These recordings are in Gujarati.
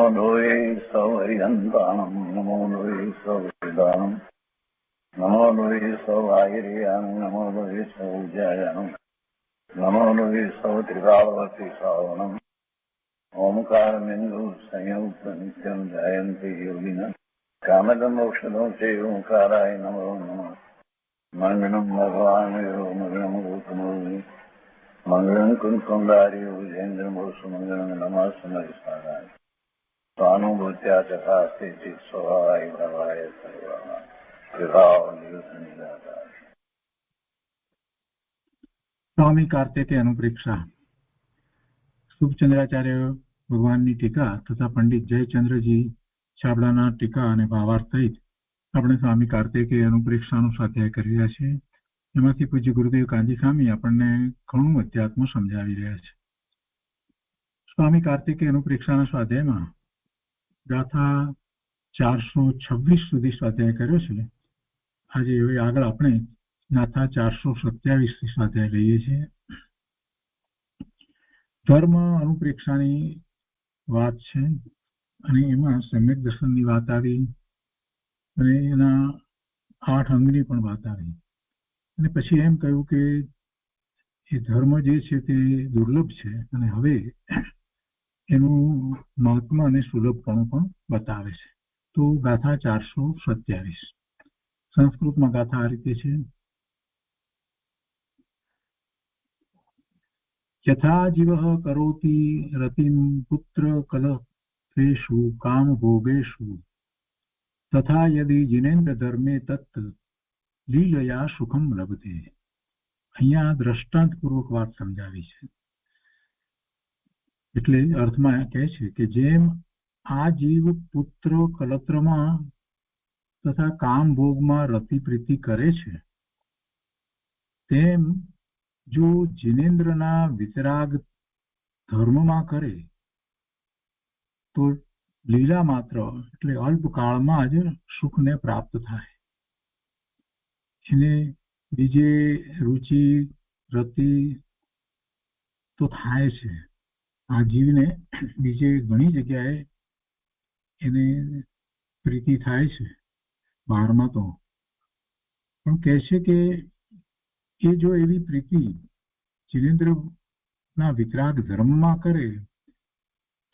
નમો લોહે સૌહરિહંતાણમ નમો લોહે સૌવેદાણમ નમો લોહે સૌઆયર્યાણમ નમો લોહે સૌજાયાણમ નમો લોહે સૌત્રિકાવતી શ્રાવણમ ઓમકારમિંદુ સંયુક્ત નિત્યમ જયંતિ યોગિના કામદમ મોક્ષદો છે ઓંકારાય નમો નમઃ મંગળમ ભગવાન મંગળમ ગૌતમોર્મિ મંગળમ કુંકુંડાર્ય વિજેન્દ્રમોષ મંગળમ નમઃ સમયસારાય સ્વાનુભૂત્યા ચકાસ્તે ચિત સ્વભાવાય ભવાય સર્વમાં વિભાવ નિવૃત્ત નિરાકાર. સ્વામી કાર્તિકે અનુપ્રેક્ષા શુભચંદ્રાચાર્ય ભગવાનની ટીકા તથા પંડિત જયચંદ્રજી છાબડાના ટીકા અને ભાવાર્થ સહિત આપણે સ્વામી કાર્તિકે અનુપ્રેક્ષાનો સ્વાધ્યાય કરી રહ્યા છીએ. એમાંથી પૂજ્ય ગુરુદેવ કાંજી સ્વામી આપણને ઘણું અધ્યાત્મ સમજાવી રહ્યા છે. સ્વામી કાર્તિકે અનુપ્રેક્ષાના સ્વાધ્યાયમાં ગાથા 426 સુધી સ્વાધ્યાય કર્યો છે. આજે હવે આગળ આપણે ગાથા 427 થી સ્વાધ્યાય લઈએ છીએ. ધર્મ અનુપ્રેક્ષાની વાત છે અને એમાં સમ્યક દર્શનની વાત આવી અને એના 8 અંગની પણ વાત આવી અને પછી એમ કહ્યું કે એ ધર્મ જે છે તે દુર્લભ છે અને હવે એનું મહત્વ અને સુલભપણું પણ બતાવે છે. તો ગાથા 427 સંસ્કૃતમાં ગાથા આ રીતે છે. યથા જીવઃ કરોતિ રતિમ પુત્ર કલપેષુ કામ ભોગેષુ તથા યદિ જીનેન્દ્ર ધર્મે તત્ લીલયા સુખમ લભતે. અહીંયા દ્રષ્ટાંતપૂર્વક વાત સમજાવી છે. એટલે અર્થમાં કહે છે કે જેમ આ જીવ પુત્ર કલત્રમાં તથા કામ ભોગમાં રતિ પ્રીતિ કરે છે તેમ જો જીનેન્દ્રના વિતરાગ ધર્મમાં કરે તો લીલા માત્ર એટલે અલ્પકાળમાં જ સુખને પ્રાપ્ત થાય. એને બીજે રુચિ રતિ તો થાય છે. આ જીવને બીજે ઘણી જગ્યાએ એને પ્રીતિ થાય છે બહારમાં તો, પણ કહે છે કે એ જો એવી પ્રીતિ જીનેન્દ્રના વિતરાગ ધર્મમાં કરે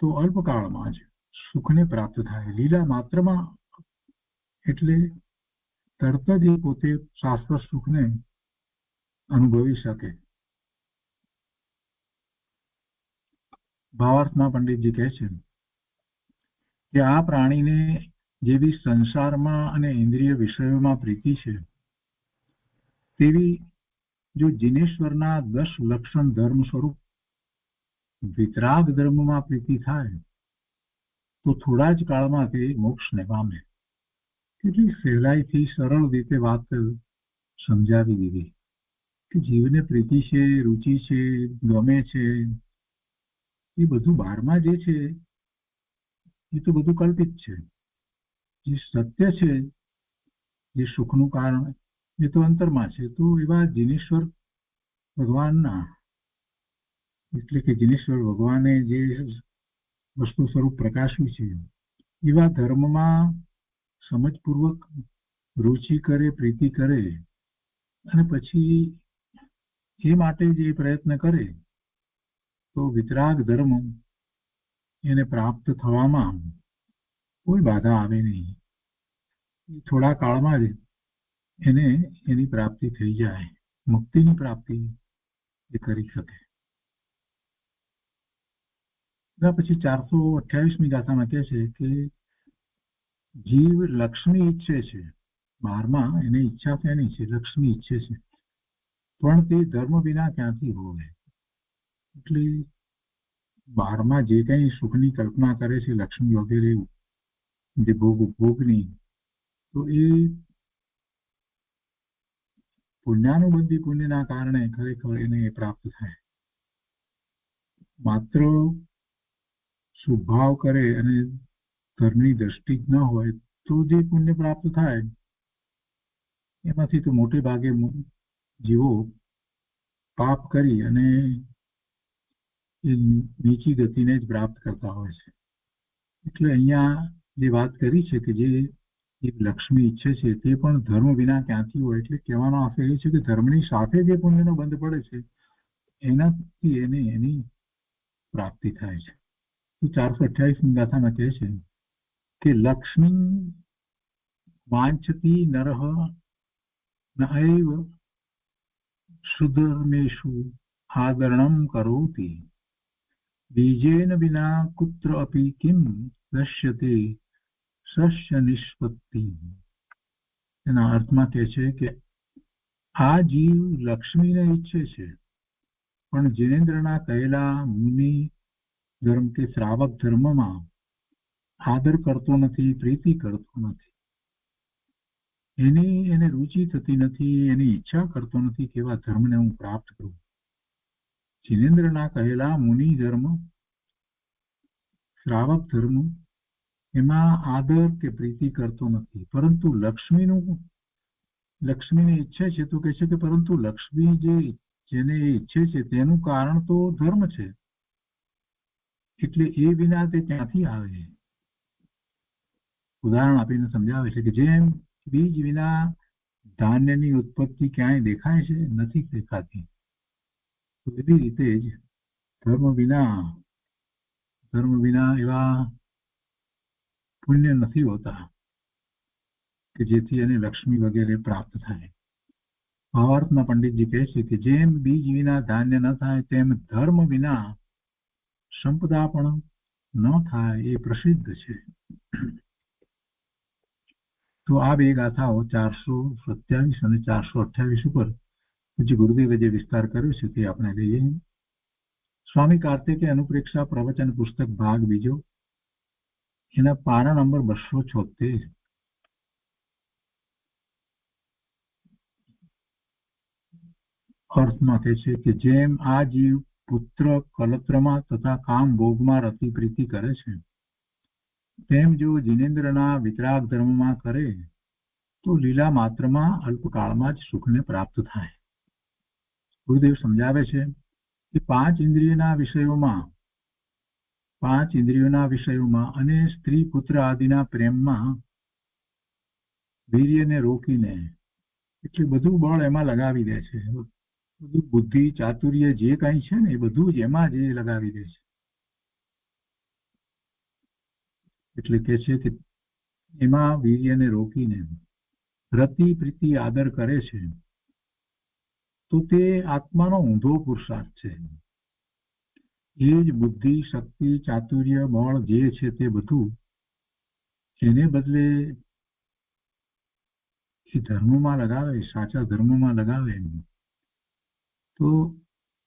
તો અલ્પકાળમાં જ સુખને પ્રાપ્ત થાય. લીલા માત્રમાં એટલે તરત જ એ પોતે શાશ્વત સુખને અનુભવી શકે. ભાવાર્થમાં પંડિતજી કહે છે કે આ પ્રાણીને જેવી સંસારમાં અને ઇન્દ્રિય વિષયોમાં પ્રીતિ છે તેવી જો જીનેશ્વરના 10 લક્ષણ ધર્મ સ્વરૂપ વિતરાગ ધર્મમાં પ્રીતિ થાય તો થોડા જ કાળમાં તે મોક્ષને પામે. કેટલી સહેલાઈથી સરળ રીતે વાત સમજાવી દીધી કે જીવને પ્રીતિ છે, રુચિ છે, ગમે છે, એ બધું બહારમાં જે છે એ તો બધું કલ્પિત છે. જે સત્ય છે, જે સુખનું કારણ એ તો અંતરમાં છે. તો એવા જીનેશ્વર ભગવાનના એટલે કે જીનેશ્વર ભગવાને જે વસ્તુ સ્વરૂપ પ્રકાશ્યું છે એવા ધર્મમાં સમજપૂર્વક રુચિ કરે, પ્રીતિ કરે અને પછી એ માટે જે પ્રયત્ન કરે તો વિતરાગ ધર્મ એને પ્રાપ્ત થવામાં કોઈ બાધા આવે નહીં. થોડા કાળમાં જ એને એની પ્રાપ્તિ થઈ જાય, મુક્તિની પ્રાપ્તિ એ કરી શકે. પછી 428મી ગાથામાં કહે છે કે જીવ લક્ષ્મી ઈચ્છે છે, બહારમાં એને ઈચ્છા તેની છે, લક્ષ્મી ઈચ્છે છે, પણ તે ધર્મ વિના ક્યાંથી હોય. એટલે બહારમાં જે કંઈ સુખની કલ્પના કરે છે, લક્ષ્મી વગેરે જે ભોગની, તો એ પુણ્યાનુબંધી પુણ્યના કારણે ખરેખર એને પ્રાપ્ત થાય. માત્ર શુભાવ કરે અને ધર્મની દ્રષ્ટિ જ ન હોય તો જે પુણ્ય પ્રાપ્ત થાય એમાંથી તો મોટે ભાગે જીવો પાપ કરી અને એ નીચી ગતિને જ પ્રાપ્ત કરતા હોય છે. એટલે અહીંયા જે વાત કરી છે કે જે લક્ષ્મી ઈચ્છે છે તે પણ ધર્મ વિના ક્યાંથી હોય, એટલે કહેવાનો આશય એ છે કે ધર્મની સાથે જે પુણ્યનો બંધ પડે છે એનાથી એને એની પ્રાપ્તિ થાય છે. તો 428 ગાથામાં કહે છે કે લક્ષ્મી વાંછતી નરહ નૈવ સુધર્મેષુ આદરણમ કરોતિ બીજેન વિના કુત્ર અપી કિમ દશ્યતે સસ્ય નિષ્પત્તિ. એના અર્થમાં કહે છે કે આ જીવ લક્ષ્મીને ઈચ્છે છે, પણ જીનેન્દ્રના કહેલા મુનિ ધર્મ કે શ્રાવક ધર્મમાં આદર કરતો નથી, પ્રીતિ કરતો નથી, એને રુચિ થતી નથી, એની ઈચ્છા કરતો નથી કે એવા ધર્મને હું પ્રાપ્ત કરું. જીનેન્દ્રના કહેલા મુનિ ધર્મ, શ્રાવક ધર્મ એમાં આદર કે પ્રીતિ કરતો નથી, પરંતુ લક્ષ્મીને ઈચ્છે છે તો કહે છે કે પરંતુ લક્ષ્મી જેને ઈચ્છે છે તેનું કારણ તો ધર્મ છે, એટલે એ વિના તે ક્યાંથી આવે. ઉદાહરણ આપીને સમજાવે છે કે જેમ બીજ વિના ધાન્યની ઉત્પત્તિ ક્યાંય દેખાય છે, નથી દેખાતી, એવી રીતે જ ધર્મ વિના એવા પુણ્ય નથી હોતા કે જેથી એને લક્ષ્મી વગેરે પ્રાપ્ત થાય. ભાવાર્થમાં પંડિતજી કહે છે કે જેમ બીજ વિના ધાન્ય ન થાય તેમ ધર્મ વિના સંપદા પણ ન થાય, એ પ્રસિદ્ધ છે. તો આ બે ગાથાઓ 427 અને 428 ઉપર પછી ગુરુદેવે જે વિસ્તાર કર્યો છે તે આપણે લઈએ. સ્વામી કાર્તિકે અનુપ્રેક્ષા પ્રવચન પુસ્તક ભાગ બીજો, એના પારા નંબર 276. અર્થમાં કહે છે કે જેમ આ જીવ પુત્ર કલત્રમાં તથા કામ ભોગમાં રતિ પ્રીતિ કરે છે, તેમ જો જીનેન્દ્રના વિતરાગ ધર્મમાં કરે તો લીલા માત્રમાં અલ્પકાળમાં જ સુખને પ્રાપ્ત થાય. ગુરુદેવ સમજાવે છે કે પાંચ ઇન્દ્રિયોના વિષયોમાં અને સ્ત્રી પુત્ર આદિના પ્રેમમાં વીર્યને રોકીને, એટલે બધું બળ એમાં લગાવી દે છે, બધું બુદ્ધિ ચાતુર્ય જે કઈ છે ને એ બધું જ એમાં જ લગાવી દે છે. એટલે કે છે કે એમાં વીર્યને રોકીને રતિ પ્રીતિ આદર કરે છે તો તે આત્માનો ઊંધો પુરુષાર્થ છે. એ જ બુદ્ધિ શક્તિ ચાતુર્ય બળ જે છે તે બધું એને બદલે એ ધર્મમાં લગાવે, સાચા ધર્મમાં લગાવે તો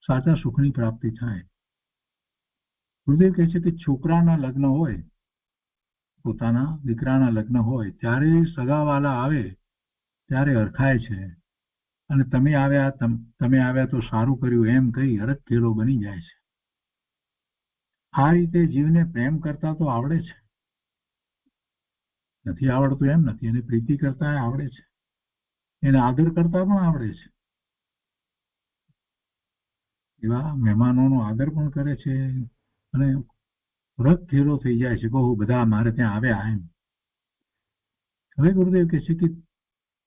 સાચા સુખની પ્રાપ્તિ થાય. ગુરુદેવ કહે છે કે છોકરાના લગ્ન હોય, પોતાના દીકરાના લગ્ન હોય ત્યારે સગાવાલા આવે ત્યારે હરખાય છે, અને તમે આવ્યા તો સારું કર્યું એમ કહી હરખઘેરો બની જાય છે. આ રીતે જીવને પ્રેમ કરતા તો આવડે છે, નથી આવડતું એમ નથી, એને પ્રીતિ કરતા આવડે છે, એને આદર કરતા પણ આવડે છે, એવા મહેમાનોનો આદર પણ કરે છે, અને હરખઘેરો થઈ જાય છે, બહુ બધા મારે ત્યાં આવ્યા એમ. હવે ગુરુદેવ કહે છે કે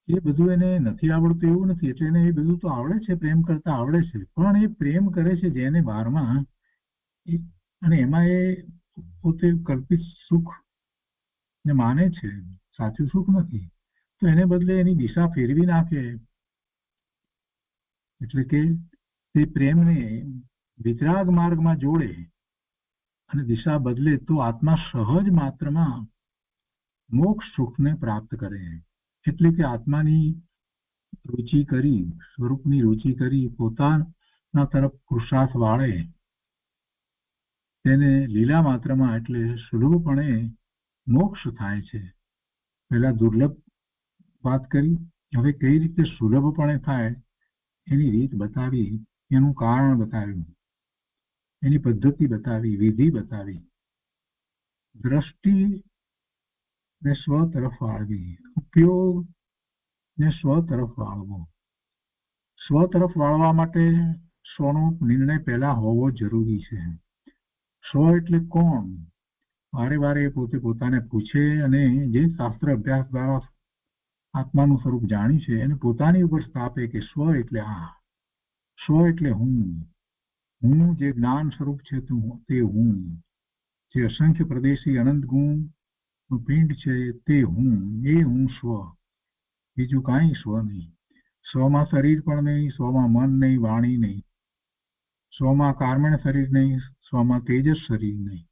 એ બધું એને નથી આવડતું એવું નથી, એટલે એને એ બધું તો આવડે છે, પ્રેમ કરતા આવડે છે, પણ એ પ્રેમ કરે છે જેને બહારમાં, અને એમાં એ પોતે કલ્પિત સુખ ને માને છે, સાચું સુખ નથી, તો એને બદલે એની દિશા ફેરવી નાખે, એટલે કે તે પ્રેમને વિતરાગ માર્ગમાં જોડે અને દિશા બદલે તો આત્મા સહજ માત્રમાં મોક્ષ સુખને પ્રાપ્ત કરે. એટલે કે આત્માની રુચિ કરી, સ્વરૂપની રુચિ કરી પોતાના તરફ પુરુષાર્થ વાળે, તેને લીલા માત્રમાં એટલે સુલભપણે મોક્ષ થાય છે. પહેલા દુર્લભ વાત કરી, હવે કઈ રીતે સુલભપણે થાય એની રીત બતાવી, એનું કારણ બતાવ્યું, એની પદ્ધતિ બતાવી, વિધિ બતાવી. દ્રષ્ટિ ને સ્વ તરફ વાળવી, ઉપયોગ ને સ્વ તરફ વાળવો. સ્વ તરફ વાળવા માટે સ્વનો નિર્ણય પહેલા હોવો જરૂરી છે. સ્વ એટલે કોણ? વારે વારે પોતે પોતાને પૂછે અને જે શાસ્ત્ર અભ્યાસ દ્વારા આત્માનું સ્વરૂપ જાણ્યું છે એને પોતાની ઉપર સ્થાપે કે સ્વ એટલે આ, સ્વ એટલે હું જે જ્ઞાન સ્વરૂપ છે તે હું, જે અસંખ્ય પ્રદેશી અનંત ગુણ પિંડ છે તે હું, એ હું સ્વ, બીજું કાંઈ સ્વ નહીં. સ્વમાં શરીર પણ નહીં, સ્વમાં મન નહીં, વાણી નહીં, સ્વમાં કાર્મણ શરીર નહીં, સ્વમાં તેજસ શરીર નહીં,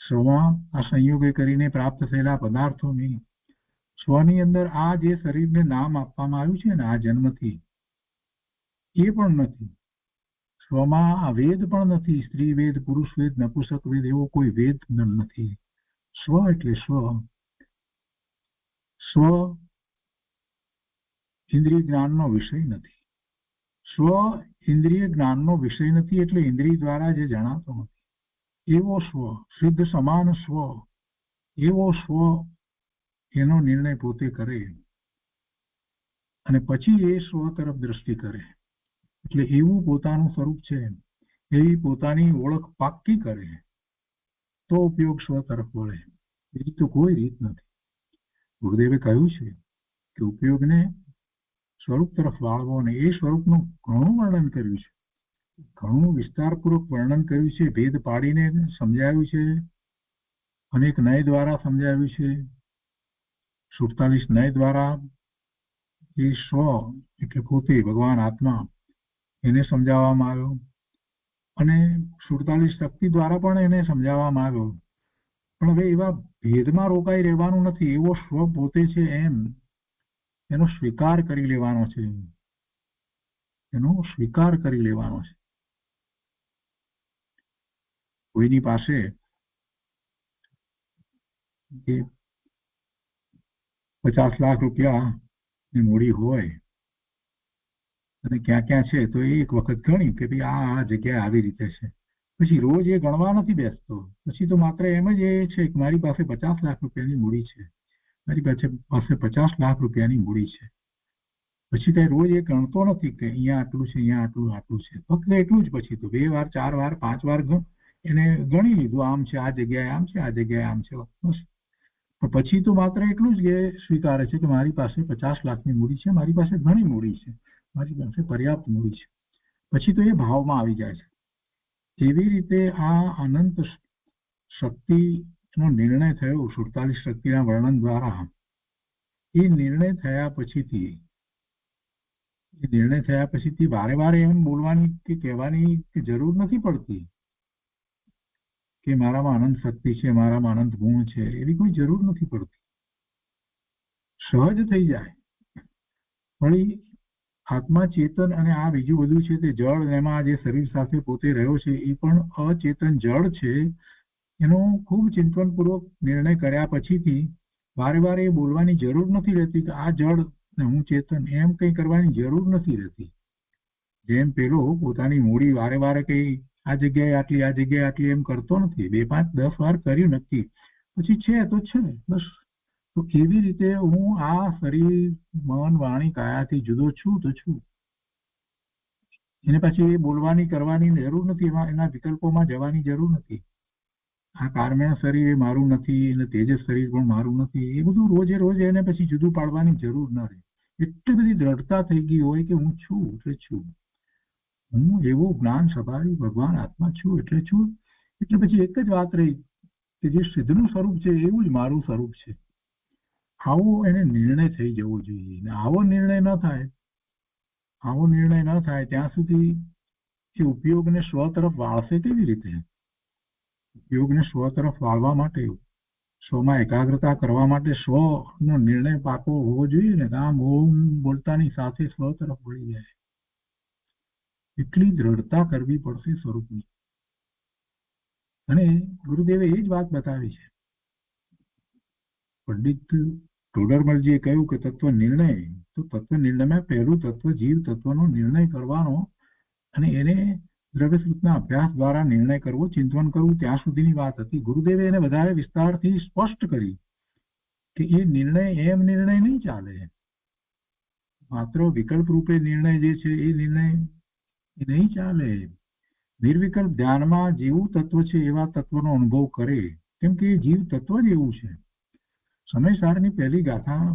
સ્વમાં આ સંયોગે કરીને પ્રાપ્ત થયેલા પદાર્થો નહીં, સ્વની અંદર આ જે શરીરને નામ આપવામાં આવ્યું છે ને આ જન્મથી, એ પણ નથી. સ્વમાં આ વેદ પણ નથી, સ્ત્રી વેદ, પુરુષ વેદ, નપુંસક વેદ, એવો કોઈ વેદ નથી. સ્વ એટલે સ્વ ઇન્દ્રિય જ્ઞાનનો વિષય નથી. સ્વ ઇન્દ્રિય જ્ઞાનનો વિષય નથી એટલે ઇન્દ્રિય દ્વારા જે જણાતો નથી. એવો સ્વ, શુદ્ધ સમાન સ્વ, એવો સ્વ એનો નિર્ણય પોતે કરે અને પછી એ સ્વ તરફ દ્રષ્ટિ કરે. એટલે એવું પોતાનું સ્વરૂપ છે એવી પોતાની ઓળખ પાક્કી કરે તો ઉપયોગ સ્વ તરફ વળે. બીજી તો કોઈ રીત નથી. ગુરુદેવે કહ્યું છે કે ઉપયોગને સ્વરૂપ તરફ વાળવો, અને એ સ્વરૂપનું ઘણું વર્ણન કર્યું છે, ઘણું વિસ્તારપૂર્વક વર્ણન કર્યું છે, ભેદ પાડીને સમજાવ્યું છે, અનેક નય દ્વારા સમજાવ્યું છે. 47 નય દ્વારા એ સ્વ એટલે પોતે ભગવાન આત્મા એને સમજાવવામાં આવ્યો, અને 47 શક્તિ દ્વારા પણ એને સમજાવવામાં આવ્યો. પણ હવે એવા ભેદમાં રોકાઈ રહેવાનું નથી. એવો સ્વ પોતે છે એમ એનો સ્વીકાર કરી લેવાનો છે, એનો સ્વીકાર કરી લેવાનો છે. કોઈની પાસે 50 લાખ રૂપિયાની મૂડી હોય અને ક્યાં ક્યાં છે તો એક વખત ગણી કે ભાઈ આ જગ્યાએ આવી રીતે છે, પછી રોજ એ ગણવા નથી બેસતો. પછી તો માત્ર એમ જ એ છે કે મારી પાસે 50 લાખ રૂપિયાની મૂડી છે, મારી પાસે 50 લાખ રૂપિયાની મૂડી છે. પછી કઈ રોજ એ ગણતો નથી કે અહીંયા આટલું છે, અહીંયા આટલું છે. ફક્ત એટલું જ. પછી તો 2 વાર 4 વાર 5 વાર એને ગણી લીધું, આમ છે, આ જગ્યાએ આમ છે, આ જગ્યાએ આમ છે, બસ. પણ પછી તો માત્ર એટલું જ કે સ્વીકારે છે કે મારી પાસે 50 લાખની મૂડી છે, મારી પાસે ઘણી મૂડી છે, મારી પાસે પર્યાપ્ત મૂડી છે. પછી તો એ ભાવમાં આવી જાય છે. એવી રીતે આ અનંત શક્તિનો નિર્ણય થયો 47 શક્તિના વર્ણન દ્વારા. એ નિર્ણય થયા પછીથી વારે વારે એમ બોલવાની કે કહેવાની કે જરૂર નથી પડતી કે મારામાં અનંત શક્તિ છે, મારામાં અનંત ગુણ છે. એવી કોઈ જરૂર નથી પડતી. સહજ થઈ જાય. વળી આત્મા ચેતન અને આ બીજું બધું છે તે જળ, એમાં જે શરીર સાથે પોતે રહ્યો છે એ પણ અચેતન જળ છે. એનો ખૂબ ચિંતનપૂર્વક નિર્ણય કર્યા પછીથી વારે વારે એ બોલવાની જરૂર નથી રહેતી કે આ જળ ને હું ચેતન, એમ કંઈ કરવાની જરૂર નથી રહેતી. જેમ પેલો પોતાની મૂડી વારે વારે કઈ આ જગ્યાએ આટલી, આ જગ્યાએ આટલી એમ કરતો નથી. 2, 5, 10 વાર કર્યું નક્કી, પછી છે તો છે બસ. તો કેવી રીતે હું આ શરીર, મન, વાણી, કાયાથી જુદો છું તો છું. એને પછી બોલવાની કરવાની જરૂર નથી, એના વિકલ્પોમાં જવાની જરૂર નથી. આ કાર્મેય શરીર એ મારું નથી, અને તેજસ શરીર પણ મારું નથી. એ બધું રોજે રોજ એને પછી જુદું પાડવાની જરૂર ન રહે. એટલી બધી દ્રઢતા થઈ ગઈ હોય કે હું છું એટલે છું, હું એવું જ્ઞાન સભાવી ભગવાન આત્મા છું એટલે છું. એટલે પછી એક જ વાત રહી કે જે સિદ્ધનું સ્વરૂપ છે એવું જ મારું સ્વરૂપ છે. આવો એને નિર્ણય થઈ જવો જોઈએ. આવો નિર્ણય ન થાય ત્યાં સુધી એ ઉપયોગને સ્વ તરફ વાળશે કેવી રીતે? ઉપયોગને સ્વ તરફ વાળવા માટે, સ્વમાં એકાગ્રતા કરવા માટે સ્વનો નિર્ણય પાકો હોવો જોઈએ ને. આમ ઓમ બોલતાની સાથે સ્વ તરફ વળી જાય. એટલી દ્રઢતા કરવી પડશે સ્વરૂપની. અને ગુરુદેવે એ જ વાત બતાવી છે. પંડિત ટોડરમલજીએ કહ્યું કે તત્વ નિર્ણય, તો તત્વ નિર્ણયમાં પહેલું તત્વ જીવ તત્વનો નિર્ણય કરવાનો, અને એને દ્રવ્યસૂત્રના અભ્યાસ દ્વારા નિર્ણય કરવો, ચિંતન કરવું, ત્યાં સુધીની વાત હતી. ગુરુદેવે એને વધારે વિસ્તારથી સ્પષ્ટ કરી કે એ નિર્ણય એમ નિર્ણય નહીં ચાલે. માત્ર વિકલ્પ રૂપે નિર્ણય જે છે એ નિર્ણય નહીં ચાલે. નિર્વિકલ્પ ધ્યાનમાં જેવું તત્વ છે એવા તત્વનો અનુભવ કરે કેમ કે એ જીવ તત્વ જ એવું છે. સમયસારની પહેલી ગાથા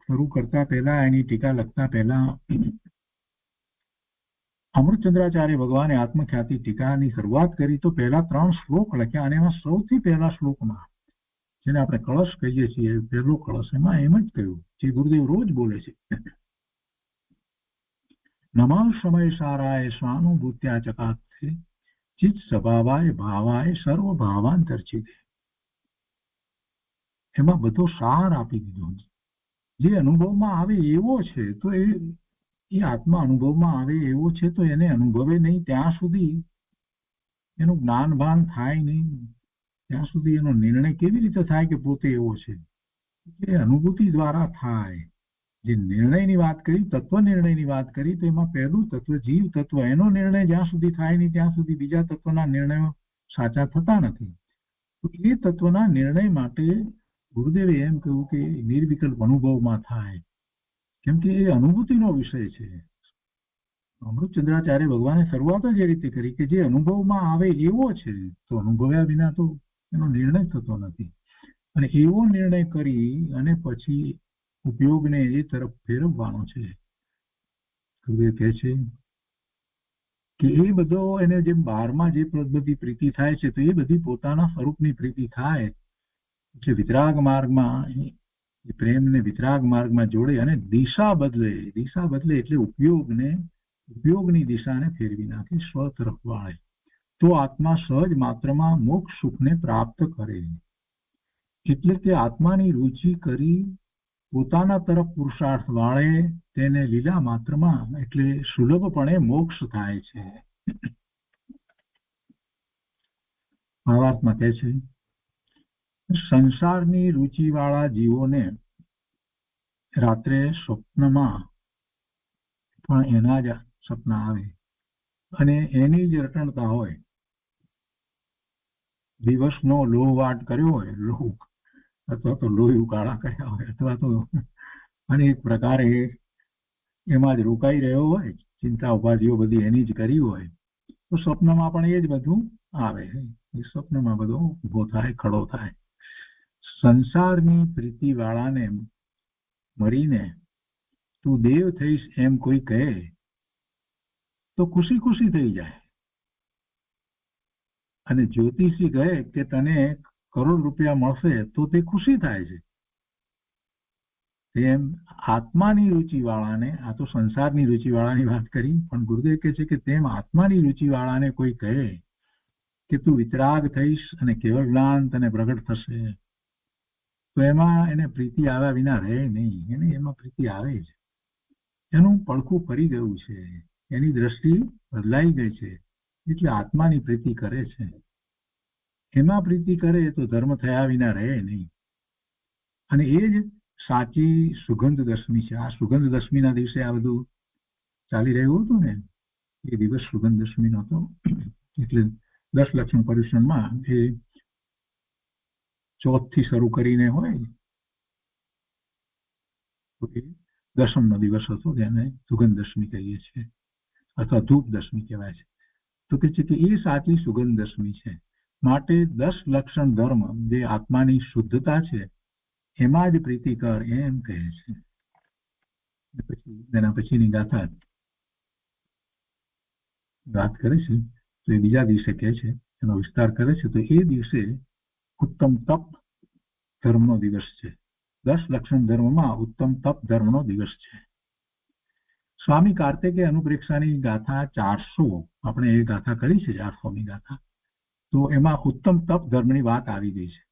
શરૂ કરતા પહેલા, એની ટીકા લખતા પહેલા અમૃતચંદ્રાચાર્ય ભગવાને આત્મખ્યાતિ ટીકાની શરૂઆત કરી તો પહેલા 3 શ્લોક લખ્યા, અને એમાં સૌથી પહેલા શ્લોકમાં, જેને આપણે કળશ કહીએ છીએ, પહેલો કળશ, એમાં એમ જ કહ્યું જે ગુરુદેવ રોજ બોલે છે, નમઃ સમય સારાય સ્વાનુભૂત્યા ચકાત્સે ચિત્ત સ્વભાવાય ભાવાય સર્વ ભાવાંતર્ચિતે. એમાં બધો સાર આપી દીધો. જે અનુભવમાં આવે એવો છે તો એ આત્મા અનુભવમાં આવે એવો છે તો એને અનુભવે નહીં ત્યાં સુધી એનું જ્ઞાન ભાન થાય નહીં, ત્યાં સુધી એનો નિર્ણય કેવી રીતે થાય કે પોતે એવો છે? એ અનુભૂતિ દ્વારા થાય. જે નિર્ણયની વાત કરી, તત્વ નિર્ણયની વાત કરી, તો એમાં પહેલું તત્વ જીવ તત્વ, એનો નિર્ણય જ્યાં સુધી થાય નહીં ત્યાં સુધી બીજા તત્વના નિર્ણયો સાચા થતા નથી. તો એ તત્વના નિર્ણય માટે ગુરુદેવે એમ કહ્યું કે નિર્વિકલ્પ અનુભવમાં થાય, કેમ કે એ અનુભૂતિનો વિષય છે. અમૃતચંદ્રાચાર્ય ભગવાને શરૂઆત જ એ રીતે કરી કે જે અનુભવમાં આવે એવો છે તો અનુભવ્યા વિના તો એનો નિર્ણય થતો નથી. અને એવો નિર્ણય કરી અને પછી ઉપયોગને એ તરફ ફેરવવાનો છે. ગુરુદેવ કહે છે કે એ બધો એને જેમ બહારમાં જે બધી પ્રીતિ થાય છે તો એ બધી પોતાના સ્વરૂપની પ્રીતિ થાય, એટલે વિતરાગ માર્ગમાં પ્રેમને વિતરાગ માર્ગમાં જોડે અને દિશા બદલે એટલે ઉપયોગની દિશાને ફેરવી નાખે, સ્વ તરફ વાળે, તો આત્મા સહજ માત્રમાં મોક્ષ સુખને પ્રાપ્ત કરે. એટલે કે આત્માની રુચિ કરી પોતાના તરફ પુરુષાર્થ વાળે તેને લીલા માત્રમાં એટલે સુલભપણે મોક્ષ થાય છે. ભાવાર્થમાં કહે છે, સંસારની રુચિ વાળા જીવોને રાત્રે સ્વપ્નમાં પણ એના જ સપના આવે અને એની જ રટણતા હોય. દિવસનો લોહવાટ કર્યો હોય, લોહ અથવા તો લોહી ઉકાળા કર્યા હોય, અથવા તો અનેક પ્રકારે એમાં જ રોકાઈ રહ્યો હોય, ચિંતા ઉપાધિઓ બધી એની જ કરી હોય, તો સ્વપ્નમાં પણ એ જ બધું આવે. એ સ્વપ્નમાં બધો ઉભો થાય, ખડો થાય. સંસારની પ્રીતિ વાળાને મરીને તું દેવ થઈશ એમ કોઈ કહે તો ખુશી ખુશી થઈ જાય, અને જ્યોતિષી કહે કે તને કરોડ રૂપિયા મળશે તો તે ખુશી થાય છે. તેમ આત્માની રુચિ વાળાને, આ તો સંસારની રુચિ વાળાની વાત કરી, પણ ગુરુદેવ કહે છે કે તેમ આત્માની રુચિ વાળાને કોઈ કહે કે તું વિતરાગ થઈશ અને કેવળ જ્ઞાન તને પ્રગટ થશે, તો એમાં એને પ્રીતિ આવ્યા વિના રહે નહીં. એને એમાં પ્રીતિ આવે છે, એનું પડખું ફરી ગયું છે, એની દ્રષ્ટિ બદલાઈ ગઈ છે, એટલે આત્માની પ્રીતિ કરે છે. એમાં પ્રીતિ કરે તો ધર્મ થયા વિના રહે નહીં. અને એ જ સાચી સુગંધ દશમી છે. આ સુગંધ દશમીના દિવસે આ બધું ચાલી રહ્યું હતું ને, એ દિવસ સુગંધ દશમીનો હતો. એટલે 10 લક્ષણ પર્યુષણમાં એ 14 થી શરૂ કરીને હોય તો એ દશમનો દિવસ હતો, જેને સુગંધ દશમી કહીએ છીએ, અથવા ધૂપ દશમી કહેવાય છે. તો કે છે કે એ સાચી સુગંધ દશમી છે. માટે 10 લક્ષણ ધર્મ જે આત્માની શુદ્ધતા છે એમાં જ પ્રીતિ કર, એમ કહે છે. પછી એના પછીની ગાથા વાત કરે છે તો એ બીજા દિવસે કહે છે, એનો વિસ્તાર કરે છે. તો એ દિવસે ઉત્તમ તપ ધર્મનો દિવસ છે. 10 લક્ષણ ધર્મમાં ઉત્તમ તપ ધર્મનો દિવસ છે. સ્વામી કાર્તિકે અનુપ્રેક્ષાની ગાથા 400, આપણે એ ગાથા કરી છે 400મી ગાથા, તો એમાં ઉત્તમ તપ ધર્મની વાત આવી ગઈ છે.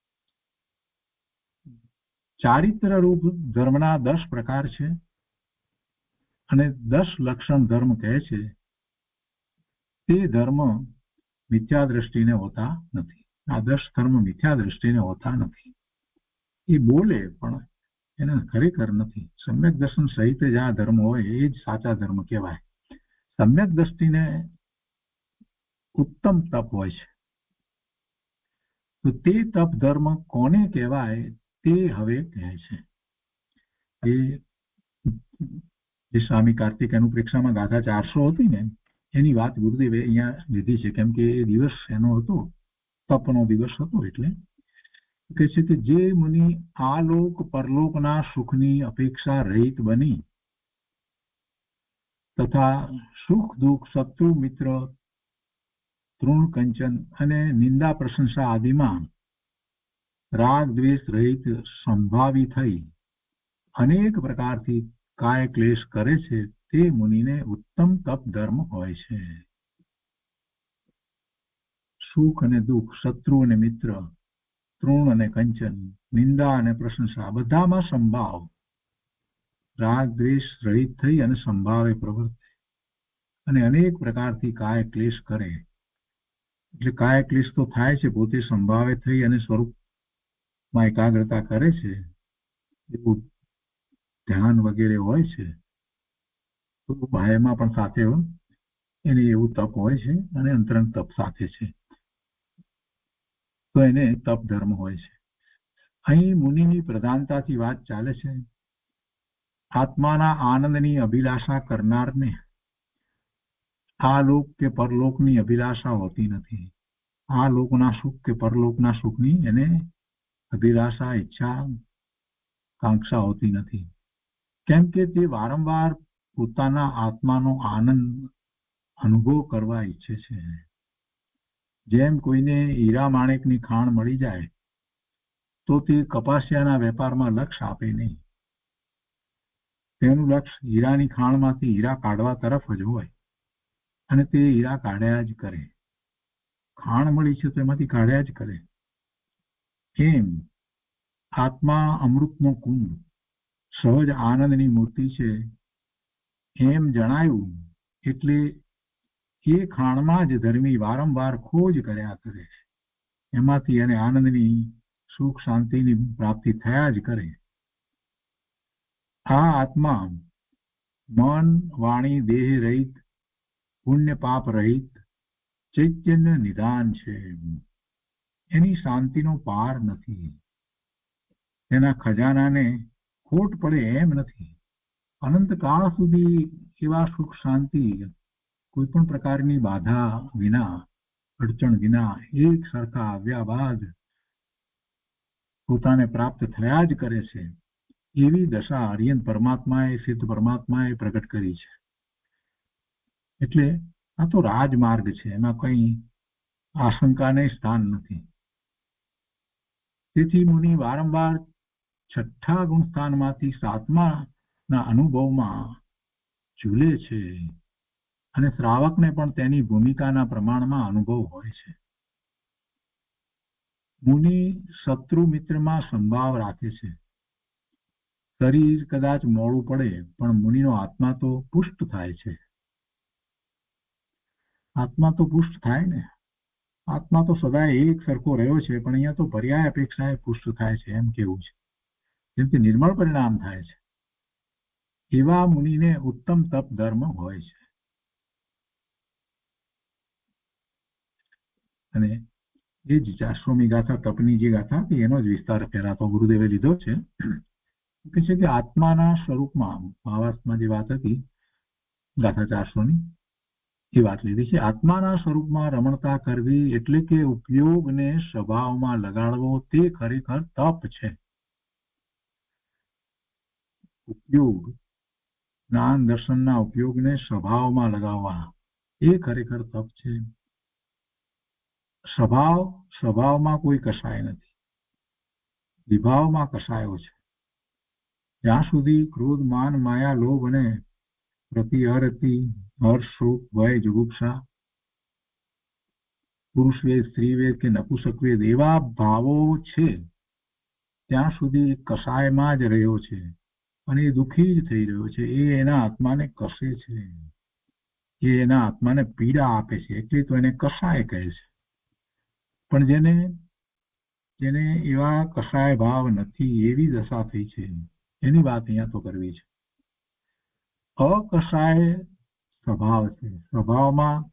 ચારિત્ર રૂપ ધર્મના 10 પ્રકાર છે અને 10 લક્ષણ ધર્મ કહે છે તે ધર્મ મિથ્યા દ્રષ્ટિને હોતા નથી. આ 10 ધર્મ મિથ્યા દ્રષ્ટિને હોતા નથી. એ બોલે પણ એને ખરેખર નથી. સમ્યક દર્શન સહિત જ આ ધર્મ હોય એ જ સાચા ધર્મ કહેવાય. સમ્યક દ્રષ્ટિને ઉત્તમ તપ હોય છે. તો તે તપ ધર્મ કોને કહેવાય તે હવે કહે છે. એ જે સ્વામી કાર્તિક અનુપ્રેક્ષામાં ગાથા 400 હતી ને, એની વાત ગુરુદેવે અહીંયા લીધી છે, કેમ કે એ દિવસ એનો હતો તપનો દિવસ હતો. એટલે કહે છે કે જે મુનિ આલોક પરલોકના સુખની અપેક્ષા રહિત બની તથા સુખ દુઃખ શત્રુ મિત્ર તૃણ કંચન અને નિંદા પ્રશંસા આદિમાં રાગ દ્વેષ રહિત સંભાવી થઈ અનેક પ્રકારથી કાય ક્લેશ કરે છે તે મુનિને ઉત્તમ તપ ધર્મ હોય છે. સુખ અને દુઃખ, શત્રુ અને મિત્ર, તૃણ અને કંચન, નિંદા અને પ્રશંસા બધામાં સંભાવ, રાગ દ્વેષ રહિત થઈ અને સંભાવે પ્રવૃત્તિ અને અનેક પ્રકારથી કાય ક્લેશ કરે. એટલે કાય ક્લેશ તો થાય છે, પોતે સંભાવે થઈ અને સ્વરૂપમાં એકાગ્રતા કરે છે, એવું ધ્યાન વગેરે હોય છે. તો બાહ્યમાં પણ સાથે એને એવું તપ હોય છે અને અંતરંગ તપ સાથે છે, તો એને તપ ધર્મ હોય છે. અહીં મુનિની પ્રધાનતાથી વાત ચાલે છે. આત્માના આનંદની અભિલાષા કરનારને આ લોક કે પરલોકની અભિલાષા હોતી નથી. આ લોકના સુખ કે પરલોકના સુખની એને અભિલાષા, ઈચ્છા, કાંક્ષા હોતી નથી. કેમ કે તે વારંવાર પોતાના આત્માનો આનંદ અનુભવ કરવા ઈચ્છે છે. જેમ કોઈને હીરા માણેકની ખાણ મળી જાય તો તે કપાસિયાના વેપારમાં લક્ષ આપે નહીં. તેનું લક્ષ હીરાની ખાણમાંથી હીરા કાઢવા તરફ જ હોય અને તે હીરા કાઢ્યા જ કરે. ખાણ મળી છે તો એમાંથી કાઢ્યા જ કરે. એમ આત્મા અમૃતનો કુંડ, સહજ આનંદની મૂર્તિ છે એમ જણાયું એટલે એ ખાણમાં જ ધર્મી વારંવાર ખોજ કર્યા કરે છે. એમાંથી એને આનંદની, સુખ શાંતિની પ્રાપ્તિ થયા જ કરે. આ આત્મા મન વાણી દેહ રહિત, પુણ્ય પાપ રહિત ચૈતન્ય નિદાન છે. એની શાંતિનો પાર નથી. એના ખજાનાને ખોટ પડે એમ નથી. અનંતકાળ સુધી એવા સુખ શાંતિ કોઈ પણ પ્રકારની બાધા વિના, અડચણ વિના એક સરખા આવ્યા બાદ પોતાને પ્રાપ્ત થયા જ કરે છે. એવી દશા આર્યન પરમાત્માએ, સિદ્ધ પરમાત્માએ પ્રગટ કરી છે. એટલે આ તો રાજમાર્ગ છે, એમાં કંઈ આશંકાને સ્થાન નથી. તેથી મુનિ વારંવાર છઠ્ઠા ગુણસ્થાનમાંથી સાતમાના અનુભવમાં ઝૂલે છે અને શ્રાવકને પણ તેની ભૂમિકાના પ્રમાણમાં અનુભવ હોય છે. મુનિ શત્રુ મિત્રમાં સંભાવ રાખે છે. શરીર કદાચ મોડું પડે પણ મુનિનો આત્મા તો પુષ્ટ થાય છે. આત્મા તો પુષ્ટ થાય ને. આત્મા તો સદાય એક સરખો રહ્યો છે, પણ અહીંયા તો પર્યાય અપેક્ષાએ પુષ્ટ થાય છે એમ કેવું છે. જેમ કે નિર્મળ પરિણામ થાય છે, એવા મુનિને ઉત્તમ તપ ધર્મ હોય છે. અને એ જ 400મી ગાથા, તપની જે ગાથા હતી એનો જ વિસ્તાર પહેલા તો ગુરુદેવે લીધો છે. કે છે કે આત્માના સ્વરૂપમાં, ભાવાર્થમાં જે વાત હતી ગાથા 400ની, એ વાત લીધી છે. આત્માના સ્વરૂપમાં રમણતા કરવી એટલે કે ઉપયોગને સ્વભાવમાં લગાડવો, તે ખરેખર તપ છે. ઉપયોગ, જ્ઞાન દર્શનના ઉપયોગને સ્વભાવમાં લગાવવા, એ ખરેખર તપ છે. સ્વભાવમાં કોઈ કસાય નથી, વિભાવમાં કસાયો છે. જ્યાં સુધી ક્રોધ, માન, માયા, લોભ અને પ્રતિ, અરતિ, હર્ષ, શોક, ભય, જુગુપ્સા, પુરુષ વેદ, સ્ત્રી વેદ કે નપુસક વેદ એવા ભાવો છે, ત્યાં સુધી કસાયમાં જ રહ્યો છે અને એ દુઃખી જ થઈ રહ્યો છે. એ એના આત્માને કસે છે, એ એના આત્માને પીડા આપે છે, એટલે તો એને કસાય કહે છે. પણ જેને એવા કસાય ભાવ નથી, એવી દશા થઈ છે, એની વાત અહીંયા તો કરવી છે. અકસાય સ્વભાવ છે. સ્વભાવમાં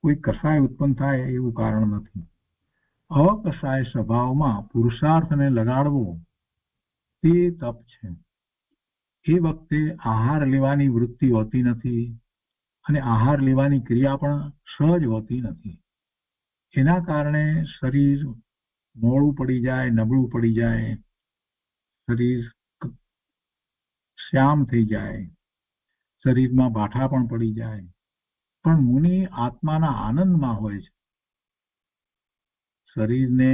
કોઈ કસાય ઉત્પન્ન થાય એવું કારણ નથી. અકસાય સ્વભાવમાં પુરુષાર્થને લગાડવો તે તપ છે. એ વખતે આહાર લેવાની વૃત્તિ હોતી નથી અને આહાર લેવાની ક્રિયા પણ સહજ હોતી નથી. એના કારણે શરીર મોડું પડી જાય, નબળું પડી જાય, શરીર શ્યામ થઈ જાય, શરીરમાં બાઠા પણ પડી જાય. પણ મુનિ આત્માના આનંદમાં હોય છે. શરીરને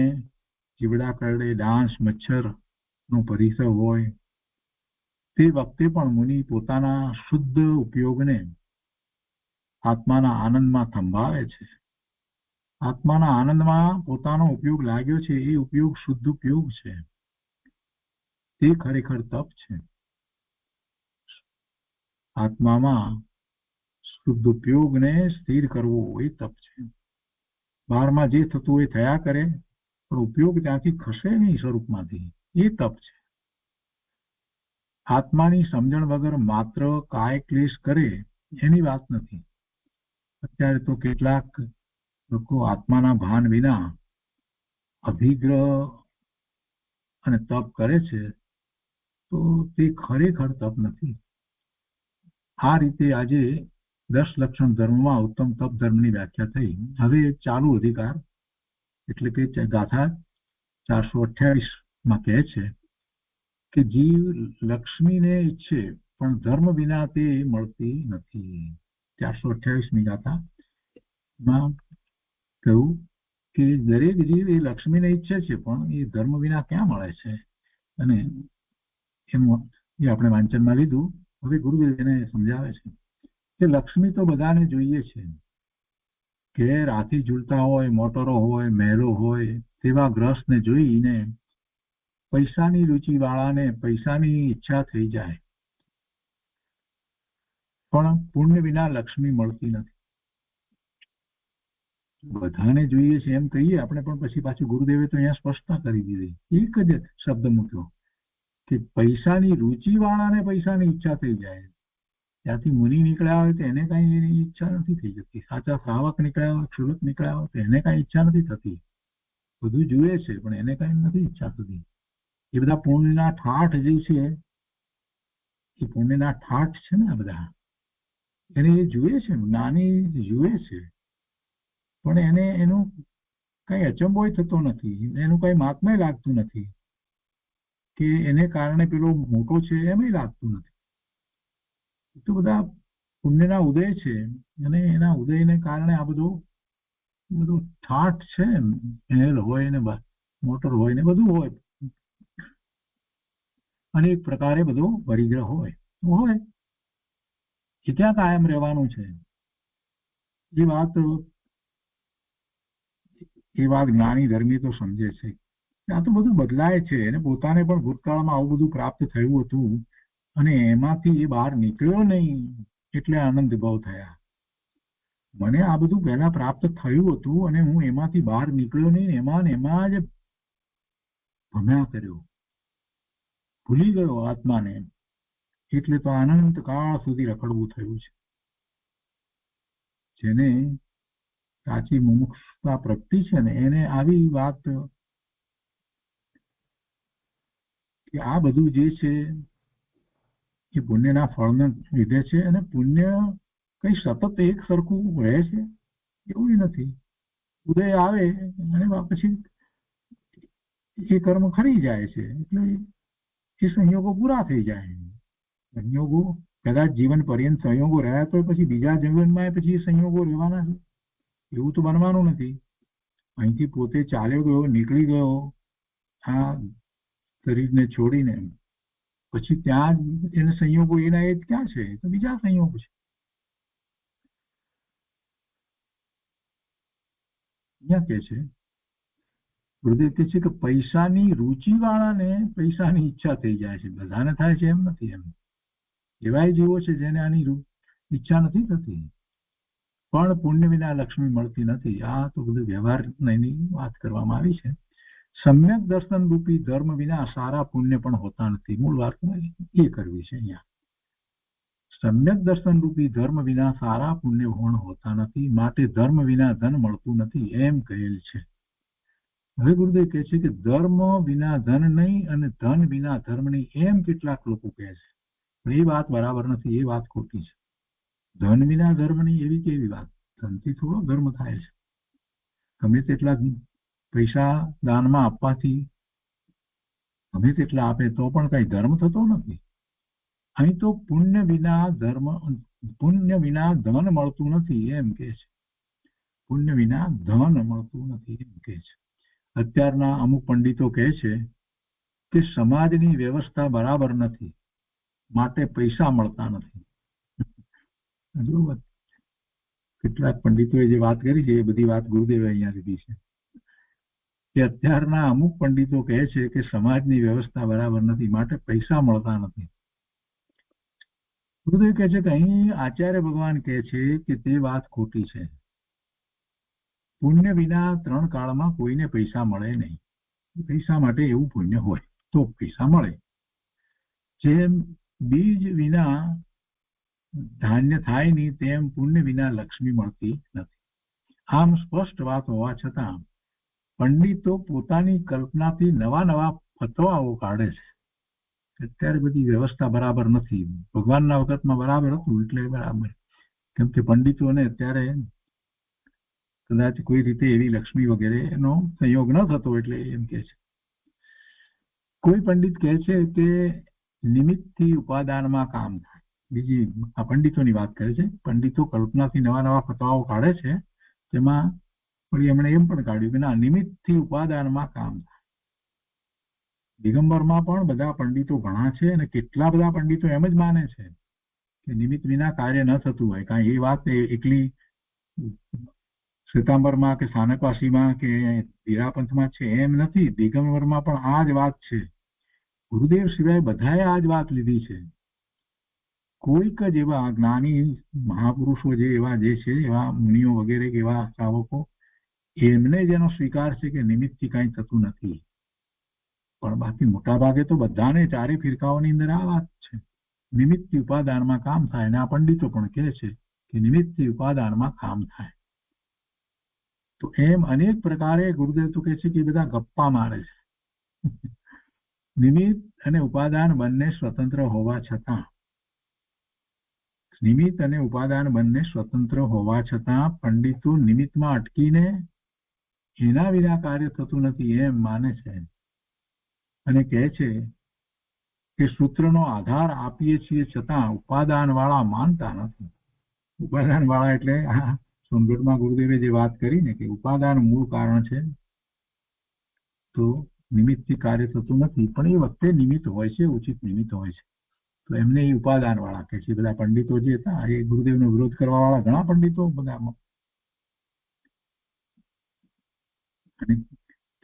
જીવડા કરડે, ડાંસ, મચ્છરનો પરિસર હોય તે વખતે પણ મુનિ પોતાના શુદ્ધ ઉપયોગને આત્માના આનંદમાં થંભાવે છે. આત્માના આનંદમાં પોતાનો ઉપયોગ લાગ્યો છે, એ ઉપયોગ શુદ્ધ ઉપયોગ છે. તે ખરેખર તપ છે. આત્મામાં શુદ્ધ ઉપયોગને સ્થિર કરવો એ તપ છે. બહારમાં જે થતું એ થયા કરે, પણ ઉપયોગ ત્યાંથી ખસે નહીં સ્વરૂપમાંથી, એ તપ છે. આત્માની સમજણ વગર માત્ર કાય ક્લેશ કરે એની વાત નથી. અત્યારે તો કેટલાક લોકો આત્માના ભાન વિના અભિગ્રહ અને તપ કરે છે, તો તે ખરેખર તપ નથી. આ રીતે આજે 10 લક્ષણ ધર્મમાં ઉત્તમ તપ ધર્મની વ્યાખ્યા થઈ. હવે ચાલુ અધિકાર એટલે કે ગાથા 428 કહે છે કે જીવ લક્ષ્મીને ઈચ્છે પણ ધર્મ વિના તે મળતી નથી. 428મી ગાથામાં કહ્યું કે દરેક જીવ એ લક્ષ્મીને ઈચ્છે છે, પણ એ ધર્મ વિના ક્યાં મળે છે. અને એનું એ આપણે વાંચનમાં લીધું. હવે ગુરુદેવ એને સમજાવે છે કે લક્ષ્મી તો બધાને જોઈએ છે. ઘેર હાથી ઝૂલતા હોય, મોટરો હોય, મહેલો હોય, તેવા ગ્રહસ્થને જોઈને પૈસાની રુચિ વાળાને પૈસાની ઈચ્છા થઈ જાય. પણ પુણ્ય વિના લક્ષ્મી મળતી નથી. બધાને જોઈએ છે એમ કહીએ આપણે, પણ પછી પાછું ગુરુદેવે તો અહીંયા સ્પષ્ટતા કરી દીધી. એક જ શબ્દ મૂક્યો કે પૈસાની રુચિ વાળાને પૈસાની ઈચ્છા થઈ જાય. ત્યાંથી મુનિ નીકળ્યા હોય તો એને કઈ એની ઈચ્છા નથી થઈ જતી. સાચા શ્રાવક નીકળ્યા હોય, ક્ષુલક નીકળ્યા હોય તો એને કઈ ઈચ્છા નથી થતી. બધું જુએ છે પણ એને કઈ નથી ઈચ્છા થતી. એ બધા પુણ્યના ઠાઠ જે છે, એ પુણ્યના ઠાઠ છે ને આ બધા, એને એ જુએ છે, જ્ઞાની જુએ છે, પણ એને એનું કઈ અચંબો થતો નથી, એનું કઈ મહાત્મ્ય લાગતું નથી કે એને કારણે પેલો મોટો છે એમ લાગતું નથી. તો બધા પુણ્યના ઉદય છે અને એના ઉદયને કારણે આ બધું ઠાઠ છે. મહેલ હોય ને મોટર હોય ને બધું હોય, અનેક પ્રકારે બધો પરિગ્રહ હોય. એ ક્યાં કાયમ રહેવાનું છે? એ વાત જ્ઞાની ધર્મી તો સમજે છે. આ તો બધું બદલાય છે. એને પોતાને પણ ભૂતકાળમાં આવું બધું પ્રાપ્ત થયું હતું અને એમાંથી એ બહાર નીકળ્યો નહીં એટલે આનંદ ભાવ થયા. મને આ બધું પહેલા પ્રાપ્ત થયું હતું અને હું એમાંથી બહાર નીકળ્યો નહીં, એમાં જ ભમ્યા કર્યો, ભૂલી ગયો આત્માને, એટલે તો અનંત કાળ સુધી રખડવું થયું છે. જેને સાચી મુમુક્ષુતા પ્રગટી છે ને એને આવી વાત કે આ બધું જે છે એ પુણ્યના ફળને લીધે છે. અને પુણ્ય કઈ સતત એક સરખું રહે છે એવું નથી. ઉદય આવે અને પછી એ કર્મ ખરી જાય છે, એટલે એ સંયોગો પૂરા થઈ જાય. સંયોગો કદાચ જીવન પર્યંત સંયોગો રહ્યા તો પછી બીજા જીવનમાં પછી એ સંયોગો રહેવાના છે, એવું તો બનવાનું નથી. અહીંથી પોતે ચાલ્યો ગયો, નીકળી ગયો આ શરીરને છોડીને, પછી ત્યાં એને સંયોગો એના એ જ ક્યાં છે? તો બીજા સંયોગો છે. અહીંયા કે છે ગુરુદેવ કે છે કે પૈસાની રુચિ વાળાને પૈસાની ઈચ્છા થઈ જાય છે. બધાને થાય છે એમ નથી. એમ એવાય જીવો છે જેને આની ઈચ્છા નથી થતી, પણ પુણ્ય વિના લક્ષ્મી મળતી નથી. આ તો બધું વ્યવહારની વાત કરવામાં આવી છે. સમ્યક દર્શન રૂપી ધર્મ વિના સારા પુણ્ય પણ હોતા નથી. મૂળ વાત એ કરવી છે અહીંયા. સમ્યક દર્શન રૂપી ધર્મ વિના સારા પુણ્ય પણ હોતા નથી, માટે ધર્મ વિના ધન મળતું નથી એમ કહેલ છે. હવે ગુરુદેવ કહે છે કે ધર્મ વિના ધન નહીં અને ધન વિના ધર્મ નહીં, એમ કેટલાક લોકો કહે છે. એ વાત બરાબર નથી, એ વાત ખોટી છે. ધન વિના ધર્મ નહીં એવી કેવી વાત? ધનથી થોડો ધર્મ થાય છે. ગમે તેટલા પૈસા દાનમાં આપવાથી ગમે તેટલા આપે તો પણ કઈ ધર્મ થતો નથી. અહીં તો પુણ્ય વિના ધન મળતું નથી એમ કે છે. પુણ્ય વિના ધન મળતું નથી એમ કે છે. અત્યારના અમુક પંડિતો કહે છે કે સમાજની વ્યવસ્થા બરાબર નથી માટે પૈસા મળતા નથી. કેટલાક પંડિતોએ જે વાત કરી છે એ બધી વાત ગુરુદેવે અહીંયા લીધી છે કે અત્યારના અમુક પંડિતો કહે છે કે સમાજની વ્યવસ્થા બરાબર નથી માટે પૈસા મળતા નથી. ગુરુદેવ કહે છે કે અહીં આચાર્ય ભગવાન કહે છે કે તે વાત ખોટી છે. પુણ્ય વિના 3 કાળમાં કોઈને પૈસા મળે નહીં. પૈસા માટે એવું પુણ્ય હોય તો પૈસા મળે. જેમ બીજ વિના ધાન્ય થાય નહીં તેમ પુણ્ય વિના લક્ષ્મી મળતી નથી. આમ સ્પષ્ટ વાત હોવા છતાં પંડિતો પોતાની કલ્પનાથી નવા ફતવાઓ કાઢે છે. અત્યારે બધી વ્યવસ્થા બરાબર નથી. ભગવાનના વખતમાં બરાબર હતું એટલે બરાબર. કેમ કે પંડિતોને અત્યારે કદાચ કોઈ રીતે એવી લક્ષ્મી વગેરે એનો સંયોગ ન થતો એટલે એમ કે છે. કોઈ પંડિત કહે છે કે નિમિત્તથી ઉપાદાનમાં કામ થાય. બીજી આ પંડિતોની વાત કરે છે. પંડિતો કલ્પનાથી નવા ફતવાઓ કાઢે છે. તેમાં વળી એમણે એમ પણ કાઢ્યું કે ના, નિમિત્તથી ઉપાદાનમાં કામ થાય. દિગંબરમાં પણ બધા પંડિતો ઘણા છે અને કેટલા બધા પંડિતો એમ જ માને છે કે નિમિત્ત વિના કાર્ય ન થતું હોય. કારણ એ વાત એકલી શ્વેતાંબરમાં કે સ્થાનકવાસીમાં કે હીરાપંથમાં છે એમ નથી. દિગંબરમાં પણ આ જ વાત છે. ગુરુદેવ સિવાય બધાએ આ જ વાત લીધી છે. કોઈક જ એવા જ્ઞાની મહાપુરુષો જે એવા જે છે, એવા મુનિઓ વગેરે એવા શ્રાવકો, એમને જેનો સ્વીકાર છે કે નિમિત્તથી કાંઈ થતું નથી. પણ બાકી મોટા ભાગે તો બધાને ચારે ફિરકાઓની અંદર આ વાત છે. નિમિત્તથી ઉપાદાનમાં કામ થાય. અને આ પંડિતો પણ કહે છે કે નિમિત્તથી ઉપાદાનમાં કામ થાય. તો એમ અનેક પ્રકારે ગુરુદેવ તો કહે છે કે બધા ગપ્પા મારે છે. નિમિત્ત અને ઉપાદાન બંને સ્વતંત્ર હોવા છતાં પંડિતો નિમિત્તમાં અટકીને એના વિના કાર્ય થતું નથી એમ માને છે. અને કહે છે કે સૂત્રનો આધાર આપીએ છીએ છતાં ઉપાદાન વાળા માનતા નથી. ઉપાદાન વાળા એટલે સોનગઢમાં ગુરુદેવે જે વાત કરી ને કે ઉપાદાન મૂળ કારણ છે, તો નિમિત્તથી કાર્ય થતું નથી. પણ એ વખતે નિમિત્ત હોય છે, ઉચિત નિમિત્ત હોય છે. તો એમને એ ઉપાદાન વાળા કહે છે. બધા પંડિતો જે હતા એ ગુરુદેવનો વિરોધ કરવા વાળા ઘણા પંડિતો બધા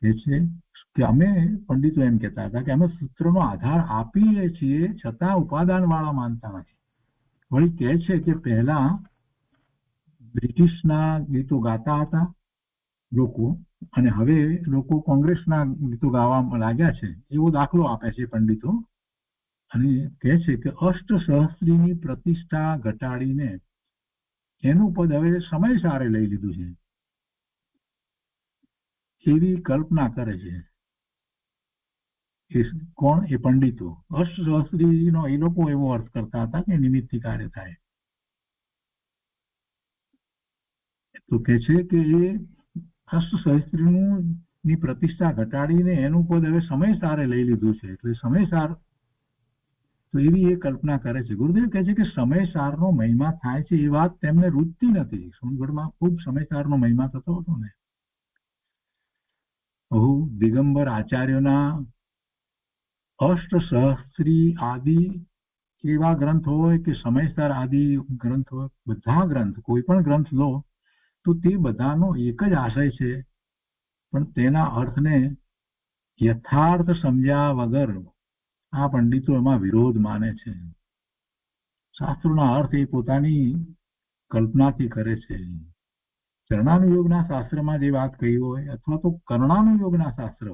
કહે છે કે અમે પંડિતો એમ કહેતા હતા કે અમે સૂત્રનો આધાર આપીએ છીએ છતાં ઉપાદાન વાળા માનતા નથી. વળી કહે છે કે પહેલા બ્રિટિશના ગીતો ગાતા હતા લોકો, અને હવે લોકો કોંગ્રેસના ગીતો ગાવા લાગ્યા છે. એવો દાખલો આપે છે પંડિતો. અને કહે છે કે અષ્ટ સહસ્ત્રીની પ્રતિષ્ઠા ઘટાડીને એનું પદ હવે સમય સારે લઈ લીધું છે એવી કલ્પના કરે છે. કોણ? એ પંડિતો. અષ્ટ સહસ્ત્રીનો એ લોકો એવો અર્થ કરતા હતા કે નિમિત્તથી કાર્ય થાય. તો કહે છે કે એ અષ્ટ સહસ્ત્રીની પ્રતિષ્ઠા ઘટાડીને એનું પદ હવે સમય સારે લઈ લીધું છે. એટલે સમય સાર, તો એવી એ કલ્પના કરે છે. ગુરુદેવ કહે છે કે સમય સારનો મહિમા થાય છે એ વાત તેમને રૂચતી નથી. સોનગઢમાં ખૂબ સમય સારનો મહિમા થતો હતો ને. દિગંબર આચાર્યોના અષ્ટ સહસ્ત્રી આદિ એવા ગ્રંથ હોય કે સમયસાર આદિ ગ્રંથ હોય, બધા ગ્રંથ, કોઈ પણ ગ્રંથ લો તો તે બધાનો એક જ આશય છે, પણ તેના અર્થને યથાર્થ સમજ્યા વગર આ પંડિતો એમાં વિરોધ માને છે. શાસ્ત્રોના અર્થ એ પોતાની કલ્પનાથી કરે છે. ચરણાનુયોગના શાસ્ત્રમાં જે વાત કહી હોય, અથવા તો કર્ણાનુયોગના શાસ્ત્ર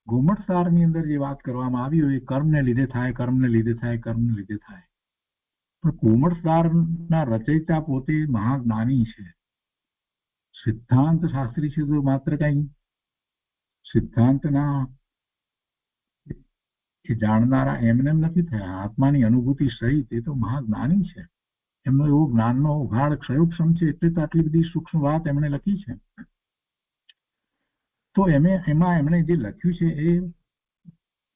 ઘુમટસારની અંદર જે વાત કરવામાં આવી હોય, કર્મને લીધે થાય, કર્મને લીધે થાય, કર્મને લીધે થાય. પણ ઘુમટસારના રચયિતા પોતે મહાજ્ઞાની છે, સિદ્ધાંત શાસ્ત્રી છે. તો માત્ર કઈ સિદ્ધાંતના એ જાણનારા એમને એમ નથી થયા. આત્માની અનુભૂતિ સહિત એ તો મહાજ્ઞાની છે. એમનો એવો જ્ઞાનનો ઉઘાડ ક્ષયોક્ષમ છે, એટલે તો આટલી બધી સૂક્ષ્મ વાત એમણે લખી છે. તો એમાં એમણે જે લખ્યું છે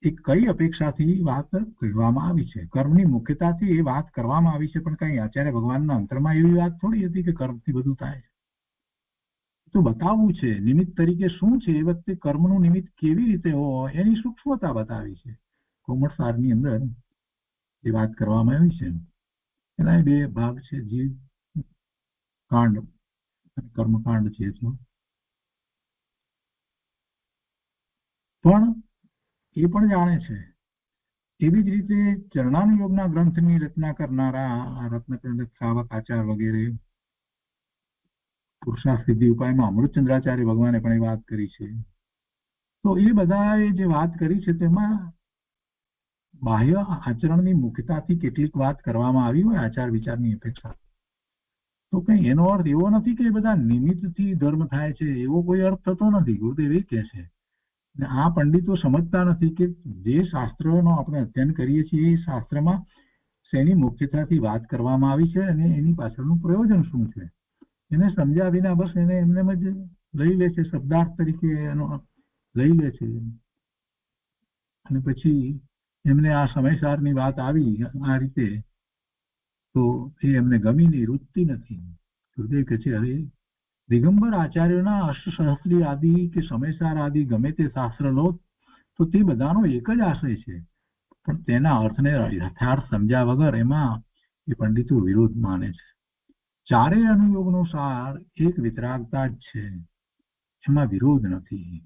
એ કઈ અપેક્ષાથી વાત કહેવામાં આવી છે? કર્મની મુખ્યતાથી એ વાત કરવામાં આવી છે, પણ કઈ આચાર્ય ભગવાનના અંતરમાં એવી વાત થોડી હતી કે કર્મથી બધું થાય. તો બતાવવું છે નિમિત્ત તરીકે શું છે, એ વખતે કર્મનું નિમિત્ત કેવી રીતે હોય એની સૂક્ષ્મતા બતાવી છે. કોમળસારની અંદર જે વાત કરવામાં આવી છે એના બે ભાગ છે, જીવ કાંડ અને કર્મકાંડ છે. પણ એ પણ જાણે છે એવી જ રીતે ચરણાનુયોગના ગ્રંથની રચના કરનારા રત્નકંડ શ્રાવક આચાર વગેરે, પુરુષાર્થ સિદ્ધિ ઉપાયમાં અમૃતચંદ્રાચાર્ય ભગવાને પણ એ વાત કરી છે. તો એ બધાએ જે વાત કરી છે તેમાં બાહ્ય આચરણની મુખ્યતાથી કેટલીક વાત કરવામાં આવી હોય આચાર વિચારની અપેક્ષા. તો કઈ એનો અર્થ એવો નથી કે બધા નિમિત્તથી ધર્મ થાય છે, એવો કોઈ અર્થ થતો નથી. ગુરુદેવ એ કહે છે. આ પંડિતો સમજતા નથી કે જે શાસ્ત્રોનો આપણે અધ્યયન કરીએ છીએ એ શાસ્ત્રમાં શેની મુખ્યતાથી વાત કરવામાં આવી છે અને એની પાછળનું પ્રયોજન શું છે એને સમજ્યા વિના બસ એને એમને જ લઈ લે છે, શબ્દાર્થ તરીકે એનો લઈ લે છે. અને પછી એમને આ સમયસારની વાત આવી આ રીતે તો એ એમને ગમી નહીં, રૂચતી નથી. ગુરુદેવ કહે છે હવે દિગંબર આચાર્યોના અષ્ટસહસ્ત્રી આદિ કે સમયસાર આદિ ગમે તે શાસ્ત્ર લો તો તે બધાનો એક જ આશય છે, પણ તેના અર્થને યથાર્થ સમજ્યા વગર એમાં એ પંડિતો વિરોધ માને છે. ચારેય અનુયોગનો સાર એક વિતરાગતા જ છે, એમાં વિરોધ નથી.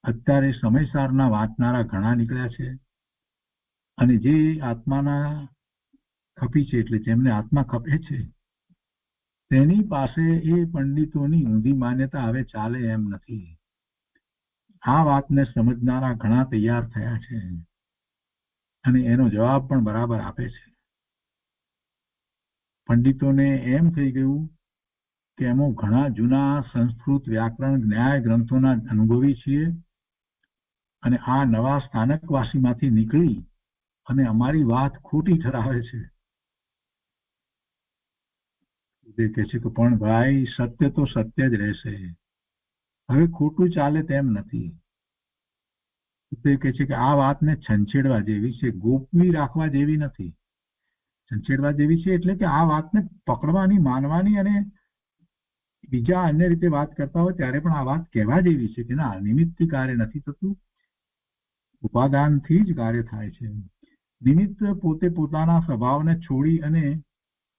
અત્યારે સમયસારના વાંચનારા ઘણા નીકળ્યા છે અને જે આત્માના ખપી છે એટલે જેમને આત્મા ખપે છે તેની પાસે એ પંડિતોની ઊંધી માન્યતા હવે ચાલે એમ નથી. આ વાતને સમજનારા ઘણા તૈયાર થયા છે અને એનો જવાબ પણ બરાબર આપે છે. પંડિતોને એમ થઈ ગયું કે અમે ઘણા જૂના સંસ્કૃત વ્યાકરણ ન્યાય ગ્રંથોના અનુભવી છીએ અને આ નવા સ્થાનકવાસીમાંથી નીકળી અને અમારી વાત ખોટી ઠરાવે છે. તે કહે છે કે પણ ભાઈ સત્ય તો સત્ય જ રહેશે, હવે ખોટું ચાલે તેમ નથી. તે કહે છે કે આ વાતને છંછેડવા જેવી છે, ગોપવી રાખવા જેવી નથી. છંછેડવા જેવી છે એટલે કે આ વાતને પકડવાની, માનવાની અને બીજા અન્ય રીતે વાત કરતા હોય ત્યારે પણ આ વાત કહેવા જેવી છે કે ના, નિમિત્તથી કાર્ય નથી થતું, ઉપાદાનથી જ કાર્ય થાય છે. નિમિત્ત પોતે પોતાના સ્વભાવને છોડી અને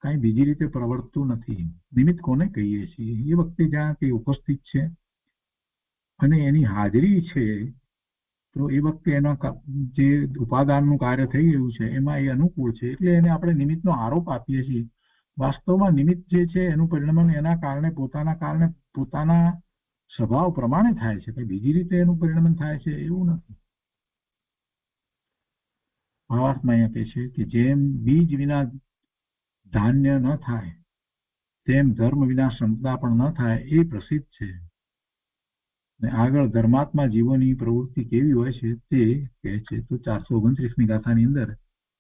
કઈ બીજી રીતે પ્રવર્તતું નથી. નિમિત્ત કોને કહીએ છીએ? એ વખતે જ્યાં તે ઉપસ્થિત છે અને એની હાજરી છે તો એ વખતે એના જે ઉપાદાનનું કાર્ય થઈ ગયું છે એમાં એ અનુકૂળ છે એટલે એને આપણે નિમિત્તનો આરોપ આપીએ છીએ. વાસ્તવમાં નિમિત્ત જે છે એનું પરિણમન એના કારણે પોતાના સ્વભાવ પ્રમાણે થાય છે, કે બીજી રીતે એનું પરિણમન થાય છે એવું નથી. ભાવાર્થમાં અહીંયા કહે છે કે જેમ બીજ વિના ધાન્ય ન થાય તેમ ધર્મ વિના સમતા પણ ન થાય એ પ્રસિદ્ધ છે. આગળ ધર્માત્મા જીવોની પ્રવૃત્તિ કેવી હોય છે તે કહે છે. તો 429મી ગાથાની અંદર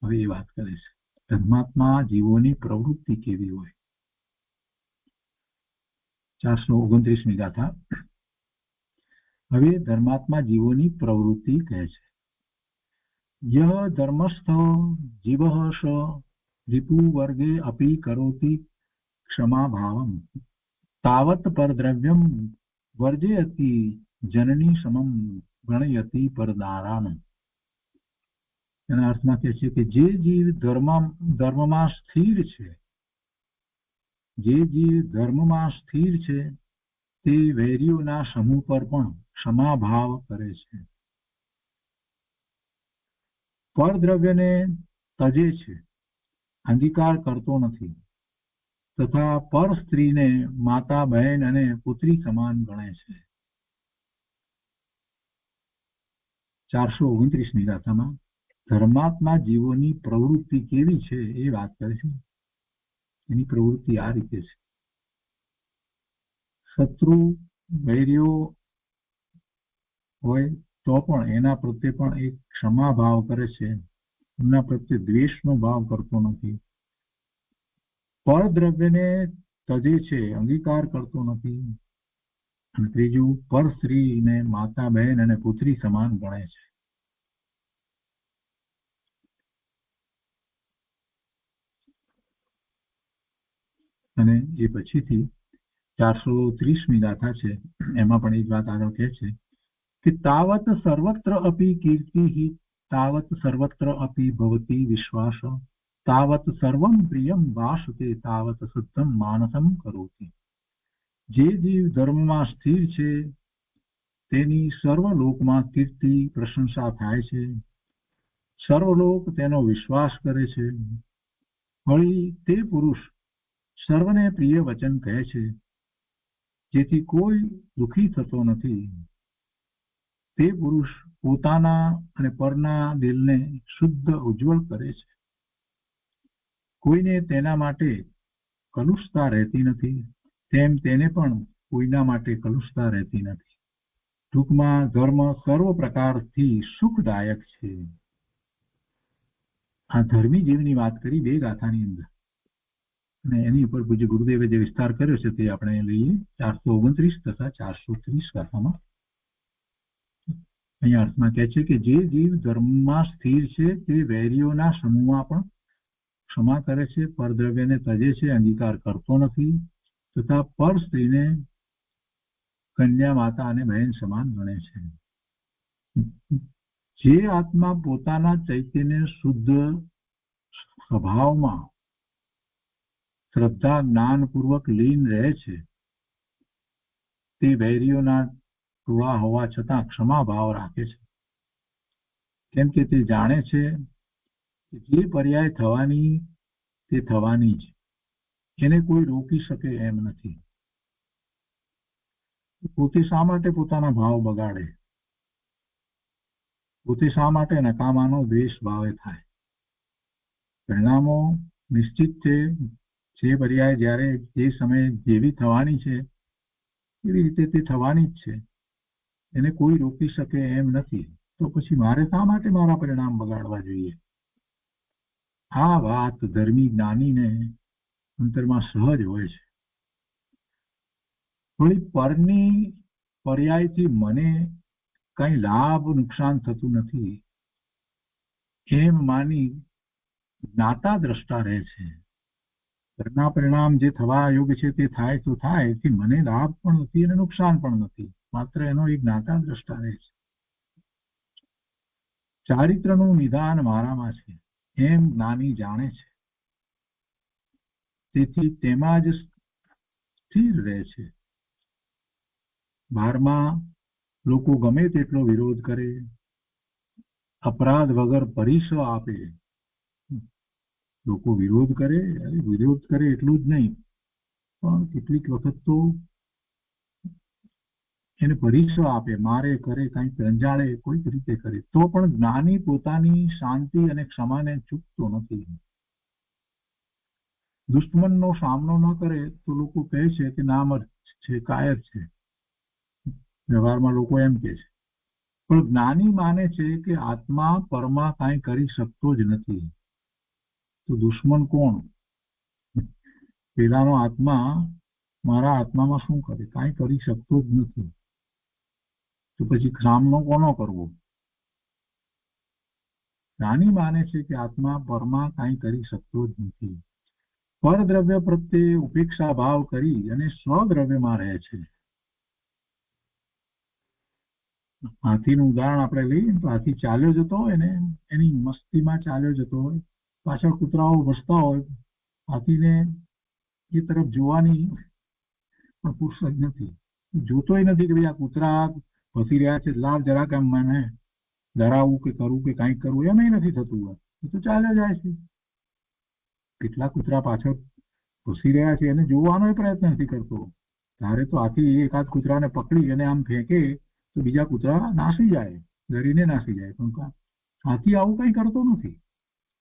હવે એ વાત કરે છે ધર્માત્મા જીવોની પ્રવૃત્તિ કેવી હોય. 429મી ગાથા હવે ધર્માત્મા જીવોની પ્રવૃત્તિ કહે છે. યહ ધર્મસ્થ જીવઃ સ રિપુ વર્ગે અપી કરોતિ ક્ષમા ભાવમ તાવત પરદ્રવ્યમ વર્જયતિ જનની સમમ ગણયતિ પરદારામ. એના અર્થમાં કહે છે કે જે જીવ ધર્મમાં સ્થિર છે, જે જીવ ધર્મમાં સ્થિર છે તે વૈરીઓના સમૂહ પર પણ ક્ષમાભાવ કરે છે, પરદ્રવ્યને તજે છે, અંગીકાર કરતો નથી તથા પર સ્ત્રીને માતા, બહેન અને પુત્રી સમાન ગણે છે. 429મી ગાથામાં ધર્માત્મા જીવોની પ્રવૃત્તિ કેવી છે એ વાત કરે છે. એની પ્રવૃત્તિ આ રીતે છે. શત્રુ વૈરીઓ હોય તો પણ એના પ્રત્યે પણ એક ક્ષમા ભાવ કરે છે, એમના પ્રત્યે દ્વેષનો ભાવ કરતો નથી, પરદ્રવ્યને તજે છે, અંગીકાર કરતો નથી અને ત્રીજું પર સ્ત્રીને માતા, બહેન અને પુત્રી સમાન ગણે છે. અને એ પછીથી 430મી ગાથા છે, એમાં પણ એ જ વાત આગળ કહે છે કે તાવત સર્વત્ર અપી કીર્તિ તાવત સર્વત્ર અપી ભવતી વિશ્વાસ તાવત સર્વમ પ્રિયમ વાસતે તાવત શુદ્ધમ માનસમ કરોતિ. જે જીવ ધર્મમાં સ્થિર છે તેની સર્વલોકમાં કીર્તિ પ્રશંસા થાય છે. સર્વલોક તેનો વિશ્વાસ કરે છે. વળી તે પુરુષ સર્વને પ્રિય વચન કહે છે, જેથી કોઈ દુઃખી થતો નથી. તે પુરુષ પોતાના અને પરના દિલને શુદ્ધ ઉજ્જવળ કરે છે. કોઈને તેના માટે કલુષતા રહેતી નથી, તેમ તેને પણ કોઈના માટે કલુષતા રહેતી નથી. ટૂંકમાં ધર્મ સર્વ પ્રકારથી સુખદાયક છે. આ ધર્મી જીવની વાત કરી 2 ગાથાની અંદર, અને એની ઉપર પૂજ્ય ગુરુદેવે જે વિસ્તાર કર્યો છે તે આપણે લઈએ 429 તથા 430 ગાથામાં. અહીંયા અર્થમાં કહે છે કે જે જીવ ધર્મમાં સ્થિર છે તે વૈરીઓના સમૂહમાં પણ ક્ષમા કરે છે, પરદ્રવ્યને તજે છે, અંગીકાર કરતો નથી, તથા પર સ્ત્રીને કન્યા, માતા અને બહેન સમાન ગણે છે. જે આત્મા પોતાના ચૈતન્ય શુદ્ધ સ્વભાવમાં શ્રદ્ધા જ્ઞાનપૂર્વક લીન રહે છે તે વૈરીઓના ટોળા હોવા છતાં ક્ષમા ભાવ રાખે છે, કેમ કે તે જાણે છે કે જે પર્યાય થવાની તે થવાની જ, એને કોઈ રોકી શકે એમ નથી. પોતે શા માટે પોતાના ભાવ બગાડે? પોતે શા માટે નકામાનો દ્વેષ ભાવે થાય? પરિણામો નિશ્ચિત છે. જે પર્યાય જ્યારે જે સમયે જેવી થવાની છે એવી રીતે તે થવાની જ છે, એને કોઈ રોકી શકે એમ નથી. તો પછી મારે શા માટે મારા પરિણામ બગાડવા જોઈએ? આ વાત ધર્મી જ્ઞાનીને અંતરમાં સહજ હોય છે. થોડી પરની પર્યાયથી મને કઈ લાભ નુકસાન થતું નથી એમ માની જ્ઞાતા દ્રષ્ટા રહે છે. ઘરના પરિણામ જે થવા યોગ્ય છે તે થાય તો થાય, એથી મને લાભ પણ નથી અને નુકસાન પણ નથી, માત્ર એનો એક જ્ઞાતા દ્રષ્ટા રહે છે. ચારિત્રનું નિદાન મારામાં છે એમ જ્ઞાની જાણે છે, તેથી તેમાં જ સ્થિર રહે છે. બહારમાં લોકો ગમે તેટલો વિરોધ કરે, અપરાધ વગર પરિસ આપે. લોકો વિરોધ કરે એટલું જ નહીં, પણ કેટલીક વખત તો એને પરિસ આપે, મારે કરે, કંઈક રંજાડે, કોઈક રીતે કરે, તો પણ જ્ઞાની પોતાની શાંતિ અને ક્ષમાને ચૂકતો નથી. દુશ્મનનો સામનો ન કરે તો લોકો કહે છે કે નામર્થ છે, કાયર છે. વ્યવહારમાં લોકો એમ કહે છે, પણ જ્ઞાની માને છે કે આત્મા પરમાં કાંઈ કરી શકતો જ નથી. તો દુશ્મન કોણ? પેલાનો આત્મા મારા આત્મામાં શું કરે? કાંઈ કરી શકતો જ નથી. તો પછી સામનો કોનો કરવો? જ્ઞાની માને છે કે આત્મા પરમાં કાંઈ કરી શકતો જ નથી. પરદ્રવ્ય પ્રત્યે ઉપેક્ષા ભાવ કરી અને સ્વદ્રવ્યમાં રહે છે. હાથીનું ઉદાહરણ આપણે લઈએ તો હાથી ચાલ્યો જતો હોય ને, એની મસ્તીમાં ચાલ્યો જતો હોય, પાછળ કૂતરાઓ ભસતા હોય, હાથીને એ તરફ જોવાની પણ ફુરસદ નથી, જોતોય નથી કે ભાઈ આ કૂતરા ભસી રહ્યા છે, લાવ જરાક એમ મને ડરાવવું કે કરવું કે કાંઈક કરવું, એમ નથી થતું હોય, એ તો ચાલ્યા જાય છે. કેટલા કૂતરા પાછળ ભસી રહ્યા છે એને જોવાનો પ્રયત્ન નથી કરતો. ત્યારે તો હાથી એકાદ કૂતરાને પકડી અને આમ ફેંકે તો બીજા કૂતરા નાસી જાય, ડરીને નાસી જાય, પણ હાથી આવું કંઈ કરતો નથી.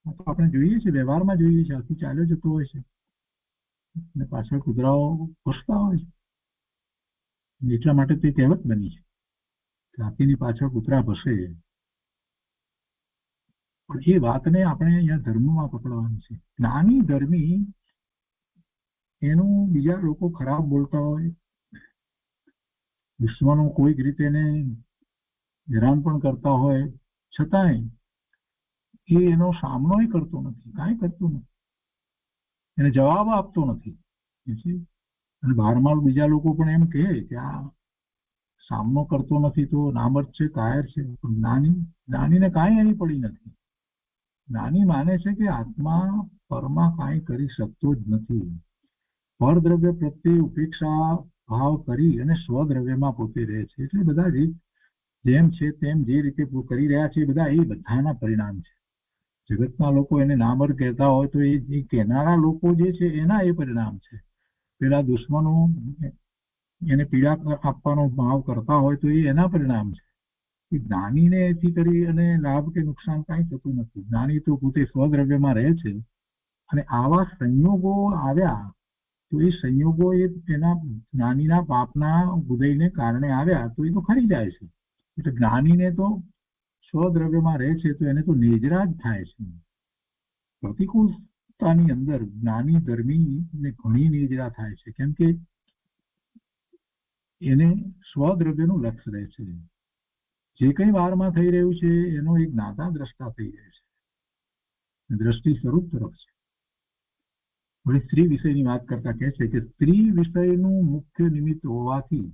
આ તો આપણે જોઈએ છે, વ્યવહારમાં જોઈએ છે, હાથી ચાલ્યો જતો હોય છે અને પાછળ કૂતરાઓ ભસતા હોય છે. એટલા માટે તે કહેવત બની છે કે હાથીની પાછળ કૂતરા ભસે. પણ એ વાતને આપણે અહીંયા ધર્મમાં પકડવાનું છે. જ્ઞાની ધર્મી એનું બીજા લોકો ખરાબ બોલતા હોય, વિશ્વનું કોઈક રીતે એને હેરાન પણ કરતા હોય છતાંય એ એનો સામનો કરતો નથી, કાંઈ કરતો નથી, એને જવાબ આપતો નથી. અને બહારમાં બીજા લોકો પણ એમ કહે કે આ સામનો કરતો નથી તો નામર્દ છે, કાયર છે. જ્ઞાનીને કાંઈ એની પડી નથી. જ્ઞાની માને છે કે આત્મા પરમાં કાંઈ કરી શકતો જ નથી. પરદ્રવ્ય પ્રત્યે ઉપેક્ષા ભાવ કરી અને સ્વદ્રવ્યમાં પોતે રહે છે. એટલે બધા જેમ છે તેમ જે રીતે કરી રહ્યા છે એ બધાના પરિણામ છે. જગતના લોકો એને નામર્દ કહેતા હોય તો એ કહેનારા લોકો જે છે એના એ પરિણામ છે. પેલા દુશ્મનો એને પીડા આપવાનો ભાવ કરતા હોય તો એ એના પરિણામ છે. જ્ઞાનીને એથી કરી અને લાભ કે નુકસાન કાંઈ થતું નથી. જ્ઞાની તો પોતે સ્વદ્રવ્યમાં રહે છે. અને આવા સંયોગો આવ્યા તો એ સંયોગો એના જ્ઞાનીના પાપના ઉદયને કારણે આવ્યા તો એ તો ખરી જાય છે. એટલે જ્ઞાનીને તો સ્વદ્રવ્યમાં રહે છે તો એને તો નેજરા જ થાય છે. પ્રતિકૂળતાની અંદર જ્ઞાની ધર્મીને ઘણી નેજરા થાય છે, કેમ કે એને સ્વદ્રવ્યનું લક્ષ્ય રહે છે. જે કંઈ વારમાં થઈ રહ્યું છે એનો એક જ્ઞાતા દ્રષ્ટા થઈ રહે છે, દ્રષ્ટિ સ્વરૂપ તરફ છે. વળી સ્ત્રી વિષયની વાત કરતા કહે છે કે સ્ત્રી વિષયનું મુખ્ય નિમિત્ત હોવાથી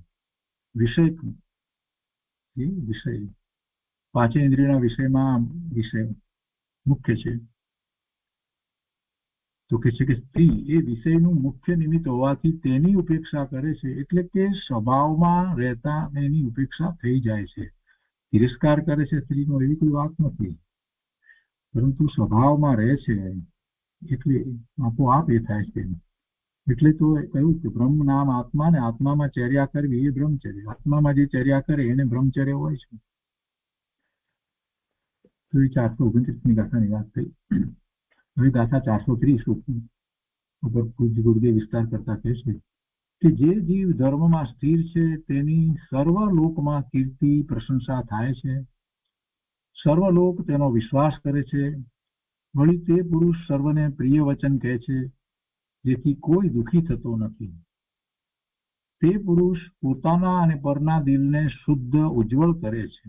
વિષય પાંચેન્દ્રિયના વિષયમાં વિષય મુખ્ય છે. તો કહે છે કે સ્ત્રી એ વિષયનું મુખ્ય નિમિત્ત હોવાથી તેની ઉપેક્ષા કરે છે. એટલે કે સ્વભાવમાં રહેતા એની ઉપેક્ષા થઈ જાય છે. તિરસ્કાર કરે છે સ્ત્રીનો એવી કોઈ વાત નથી, પરંતુ સ્વભાવમાં રહે છે એટલે આપોઆપ એ થાય છે. એટલે તો કહ્યું કે બ્રહ્મ નામ આત્મા ને આત્મામાં ચર્યા કરવી એ બ્રહ્મચર્ય. આત્મામાં જે ચર્યા કરે એને બ્રહ્મચર્ય હોય છે. તો એ 429મી ગાથાની વાત થઈ. હવે ગાથા 430 ઉપર પૂજ્ય ગુરુદેવ વિસ્તાર કરતા કહે છે કે જે જીવ ધર્મમાં સ્થિર છે તેની સર્વલોકમાં કીર્તિ પ્રશંસા થાય છે. સર્વલોક તેનો વિશ્વાસ કરે છે. વળી તે પુરુષ સર્વને પ્રિય વચન કહે છે, જેથી કોઈ દુઃખી થતો નથી. તે પુરુષ પોતાના અને પરના દિલને શુદ્ધ ઉજ્જવળ કરે છે.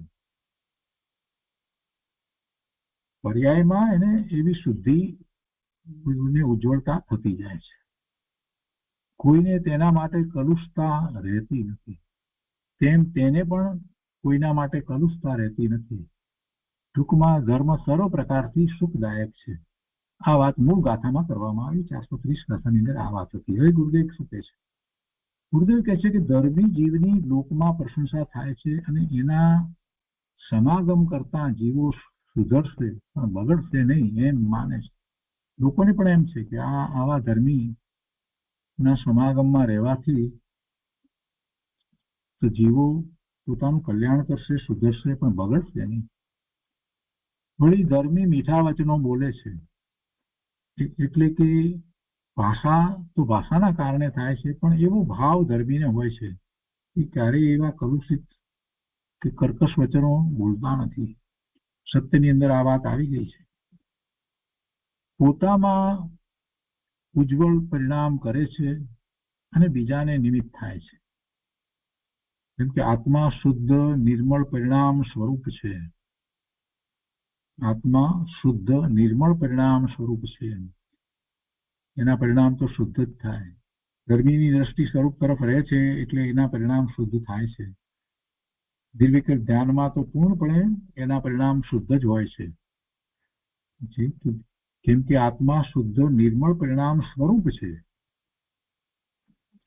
પર્યાયમાં એને એવી શુદ્ધિ ઉજ્જવળતા થતી જાય છે. કોઈને તેના માટે કલુષતા રહેતી નથી, તેમ તેને પણ કોઈના માટે કલુષતા રહેતી નથી. ટૂંકમાં ધર્મ સર્વ પ્રકારથી સુખદાયક છે. આ વાત મૂળ ગાથામાં કરવામાં આવી. 430 ગાથાની અંદર આ વાત હતી. હવે ગુરુદેવ શું કહે છે? ગુરુદેવ કહે છે કે ધર્મી જીવની લોકમાં પ્રશંસા થાય છે અને એના સમાગમ કરતા જીવો સુધરશે પણ બગડશે નહીં એમ માને છે. લોકોને પણ એમ છે કે આવા ધર્મી ના સમાગમમાં રહેવાથી તો જીવો પોતાનું કલ્યાણ કરશે, સુધરશે પણ બગડશે નહીં. વળી ધર્મી મીઠા વચનો બોલે છે, એટલે કે ભાષા તો ભાષાના કારણે થાય છે, પણ એવો ભાવ ધર્મીને હોય છે કે ક્યારેય એવા કલુષિત કે કર્કશ વચનો બોલતા નથી. સત્યની અંદર આ વાત આવી ગઈ છે. પોતામાં ઉજ્જવળ પરિણામ કરે છે અને બીજાને નિમિત્ત થાય છે. જેમ કે આત્મા શુદ્ધ નિર્મળ પરિણામ સ્વરૂપ છે. આત્મા શુદ્ધ નિર્મળ પરિણામ સ્વરૂપ છે. એના પરિણામ તો શુદ્ધ જ થાય. ધર્મીની દ્રષ્ટિ સ્વરૂપ તરફ રહે છે એટલે એના પરિણામ શુદ્ધ થાય છે. નિર્વિકલ્પ ધ્યાનમાં તો પૂર્ણપણે એના પરિણામ શુદ્ધ જ હોય છે. કેમ કે આત્મા શુદ્ધ નિર્મળ પરિણામ સ્વરૂપ છે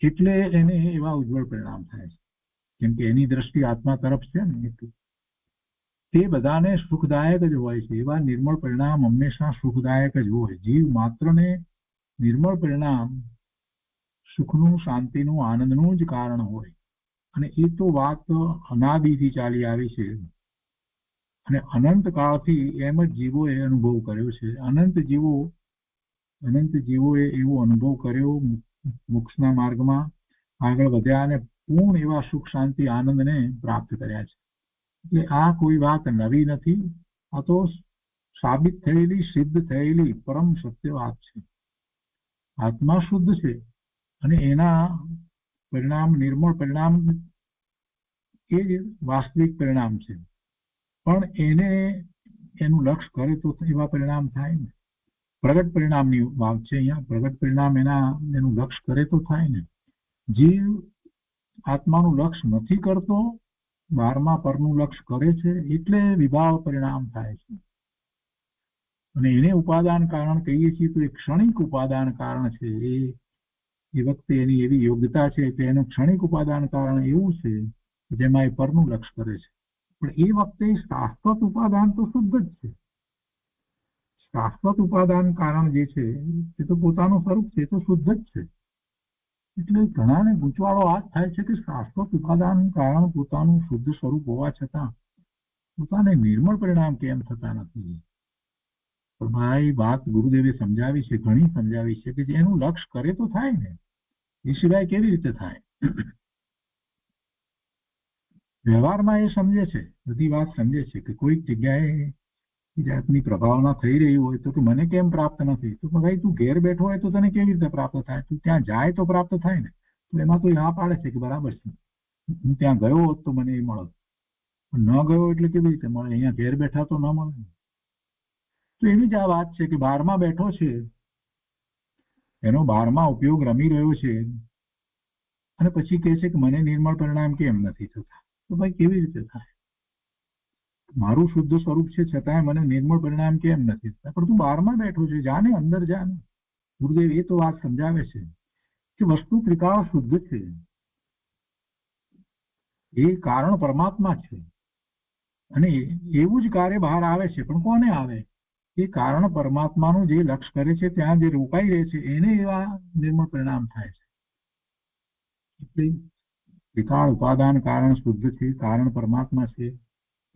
એટલે એને એવા ઉજ્જવળ પરિણામ થાય છે. કેમ કે એની દ્રષ્ટિ આત્મા તરફ છે ને, એટલે તે બધાને સુખદાયક જ હોય છે. એવા નિર્મળ પરિણામ હંમેશા સુખદાયક જ હોય. જીવ માત્રને નિર્મળ પરિણામ સુખનું, શાંતિનું, આનંદનું જ કારણ હોય. અને એ તો વાત અનાદિથી ચાલી આવી છે અને અનંત કાળથી એમ જ જીવોએ અનુભવ કર્યો છે. અનંત જીવોએ એવો અનુભવ કર્યો, મોક્ષના માર્ગમાં આગળ વધ્યા અને પૂર્ણ એવા સુખ, શાંતિ, આનંદને પ્રાપ્ત કર્યા છે. એટલે આ કોઈ વાત નવી નથી. આ તો સાબિત થયેલી, સિદ્ધ થયેલી પરમ સત્ય વાત છે. આત્મા શુદ્ધ છે અને એના પરિણામ નિર્મળ પરિણામ એ જ વાસ્તવિક પરિણામ છે. પણ એને એનું લક્ષ કરે તો એવા પરિણામ થાય ને. પ્રગટ પરિણામની વાત છે અહીંયા. પ્રગટ પરિણામ એનું લક્ષ કરે તો થાય ને. જીવ આત્માનું લક્ષ નથી કરતો, 12મા પરનું લક્ષ કરે છે, એટલે વિભાવ પરિણામ થાય છે. અને એને ઉપાદાન કારણ કહીએ છીએ તો એ ક્ષણિક ઉપાદાન કારણ છે. એ વખતે એની એવી યોગ્યતા છે કે એનું ક્ષણિક ઉપાદાન કારણ એવું છે જેમાં એ પરનું લક્ષ કરે છે. પણ એ વખતે શાશ્વત ઉપાદાન તો શુદ્ધ જ છે. શાશ્વત ઉપાદાન કારણ જે છે એ તો પોતાનું સ્વરૂપ છે, તો શુદ્ધ જ છે. એટલે ઘણાને ગૂંચવાડો આ જ થાય છે કે શાશ્વત ઉપાદાન કારણ પોતાનું શુદ્ધ સ્વરૂપ હોવા છતાં પોતાને નિર્મળ પરિણામ કેમ થતા નથી. પણ ભાઈ વાત ગુરુદેવે સમજાવી છે, ઘણી સમજાવી છે કે એનું લક્ષ કરે તો થાય ને. એ સિવાય કેવી રીતે થાય? વ્યવહારમાં એ સમજે છે, બધી વાત સમજે છે કે કોઈક જગ્યાએ જાતની પ્રભાવના થઈ રહી હોય તો મને કેમ પ્રાપ્ત નથી? તો ભાઈ તું ઘેર બેઠો હોય તો તને કેવી રીતે પ્રાપ્ત થાય? તું ત્યાં જાય તો પ્રાપ્ત થાય ને. તો એમાં તો હા પાડે છે કે બરાબર છે, હું ત્યાં ગયો હોત તો મને એ મળે, ન ગયો એટલે કેવી રીતે મળે? અહીંયા ઘેર બેઠા તો ન મળે. તો એની જ આ વાત છે કે 12માં બેઠો છે, એનો 12માં ઉપયોગ રમી રહ્યો છે અને પછી કહે છે કે મને નિર્મળ પરિણામ કેમ નથી થતા? તો ભાઈ કેવી રીતે થાય? મારું શુદ્ધ સ્વરૂપ છે છતાંય મને નિર્મળ પરિણામ કેમ નથી થતા? પણ તું 12માં બેઠો છે, જાને અંદર જાને. ગુરુદેવ એ તો વાત સમજાવે છે કે વસ્તુ ત્રિકાળ શુદ્ધ છે, એ કારણ પરમાત્મા છે અને એવું જ કાર્ય બહાર આવે છે. પણ કોને આવે? એ કારણ પરમાત્માનું જે લક્ષ કરે છે, ત્યાં જે રોકાઈ રહે છે, એને એવા નિર્મળ પરિણામ થાય છે. એટલે ત્રિકાળ ઉપાદાન કારણ શુદ્ધ છે, કારણ પરમાત્મા છે,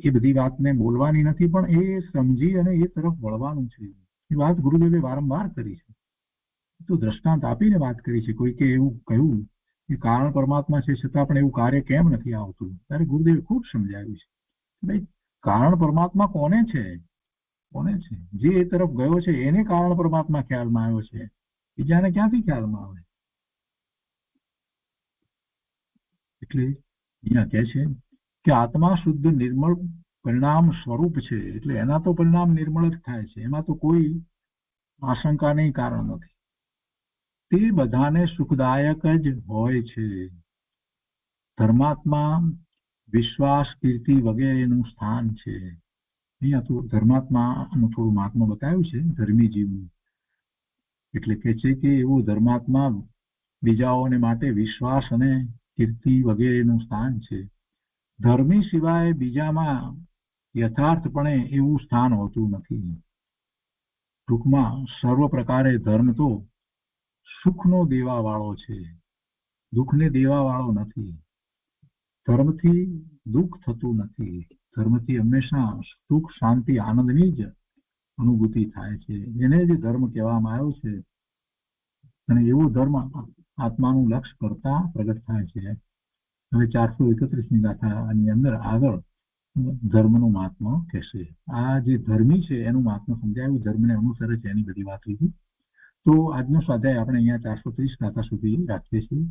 એ બધી વાતને બોલવાની નથી, પણ એ સમજી અને એ તરફ વળવાનું છે. એ વાત ગુરુદેવે વારંવાર કરી છે. તો દ્રષ્ટાંત આપીને વાત કરી છે. કોઈકે એવું કહ્યું કે કારણ પરમાત્મા છે છતાં પણ એવું કાર્ય કેમ નથી આવતું? ત્યારે ગુરુદેવે ખૂબ સમજાવ્યું છે. ભાઈ કારણ પરમાત્મા કોને છે? કોને છે? જે એ તરફ ગયો છે એને કારણ પરમાત્મા ખ્યાલમાં આવ્યો છે, બીજાને ક્યાંથી ખ્યાલમાં આવે? એટલે અહીંયા કહે છે કે આત્મા શુદ્ધ નિર્મળ પરિણામ સ્વરૂપ છે, એટલે એના તો પરિણામ નિર્મળ જ થાય છે, એમાં તો કોઈ આશંકા નહીં, કારણ નથી. તે બધાને સુખદાયક જ હોય છે. ધર્માત્મા વિશ્વાસ, કીર્તિ વગેરેનું સ્થાન છે. અહીંયા તો ધર્માત્માનું થોડું મહાત્મા બતાવ્યું છે, ધર્મી જીવનું. એટલે કે છે કે એવો ધર્માત્મા બીજાઓને માટે વિશ્વાસ અને કીર્તિ વગેરેનું સ્થાન છે. ધર્મી સિવાય બીજામાં યથાર્થપણે એવું સ્થાન હોતું નથી. ટૂંકમાં સર્વ પ્રકારે ધર્મ તો સુખનો દેવા વાળો છે, દુઃખને દેવા વાળો નથી. ધર્મથી દુઃખ થતું નથી. ધર્મથી હંમેશા સુખ, શાંતિ, આનંદની જ અનુભૂતિ થાય છે. એને જ ધર્મ કહેવામાં આવ્યો છે. અને એવો ધર્મ આત્માનું લક્ષ કરતા પ્રગટ થાય છે. હવે 431મી ગાથાની અંદર આગળ ધર્મનું મહાત્મા કહેશે. આ જે ધર્મી છે એનું મહાત્મા સમજાયું, ધર્મને અનુસરે છે એની બધી વાત લીધી. તો આજનો સ્વાધ્યાય આપણે અહીંયા 430 ગાથા સુધી રાખીએ છીએ.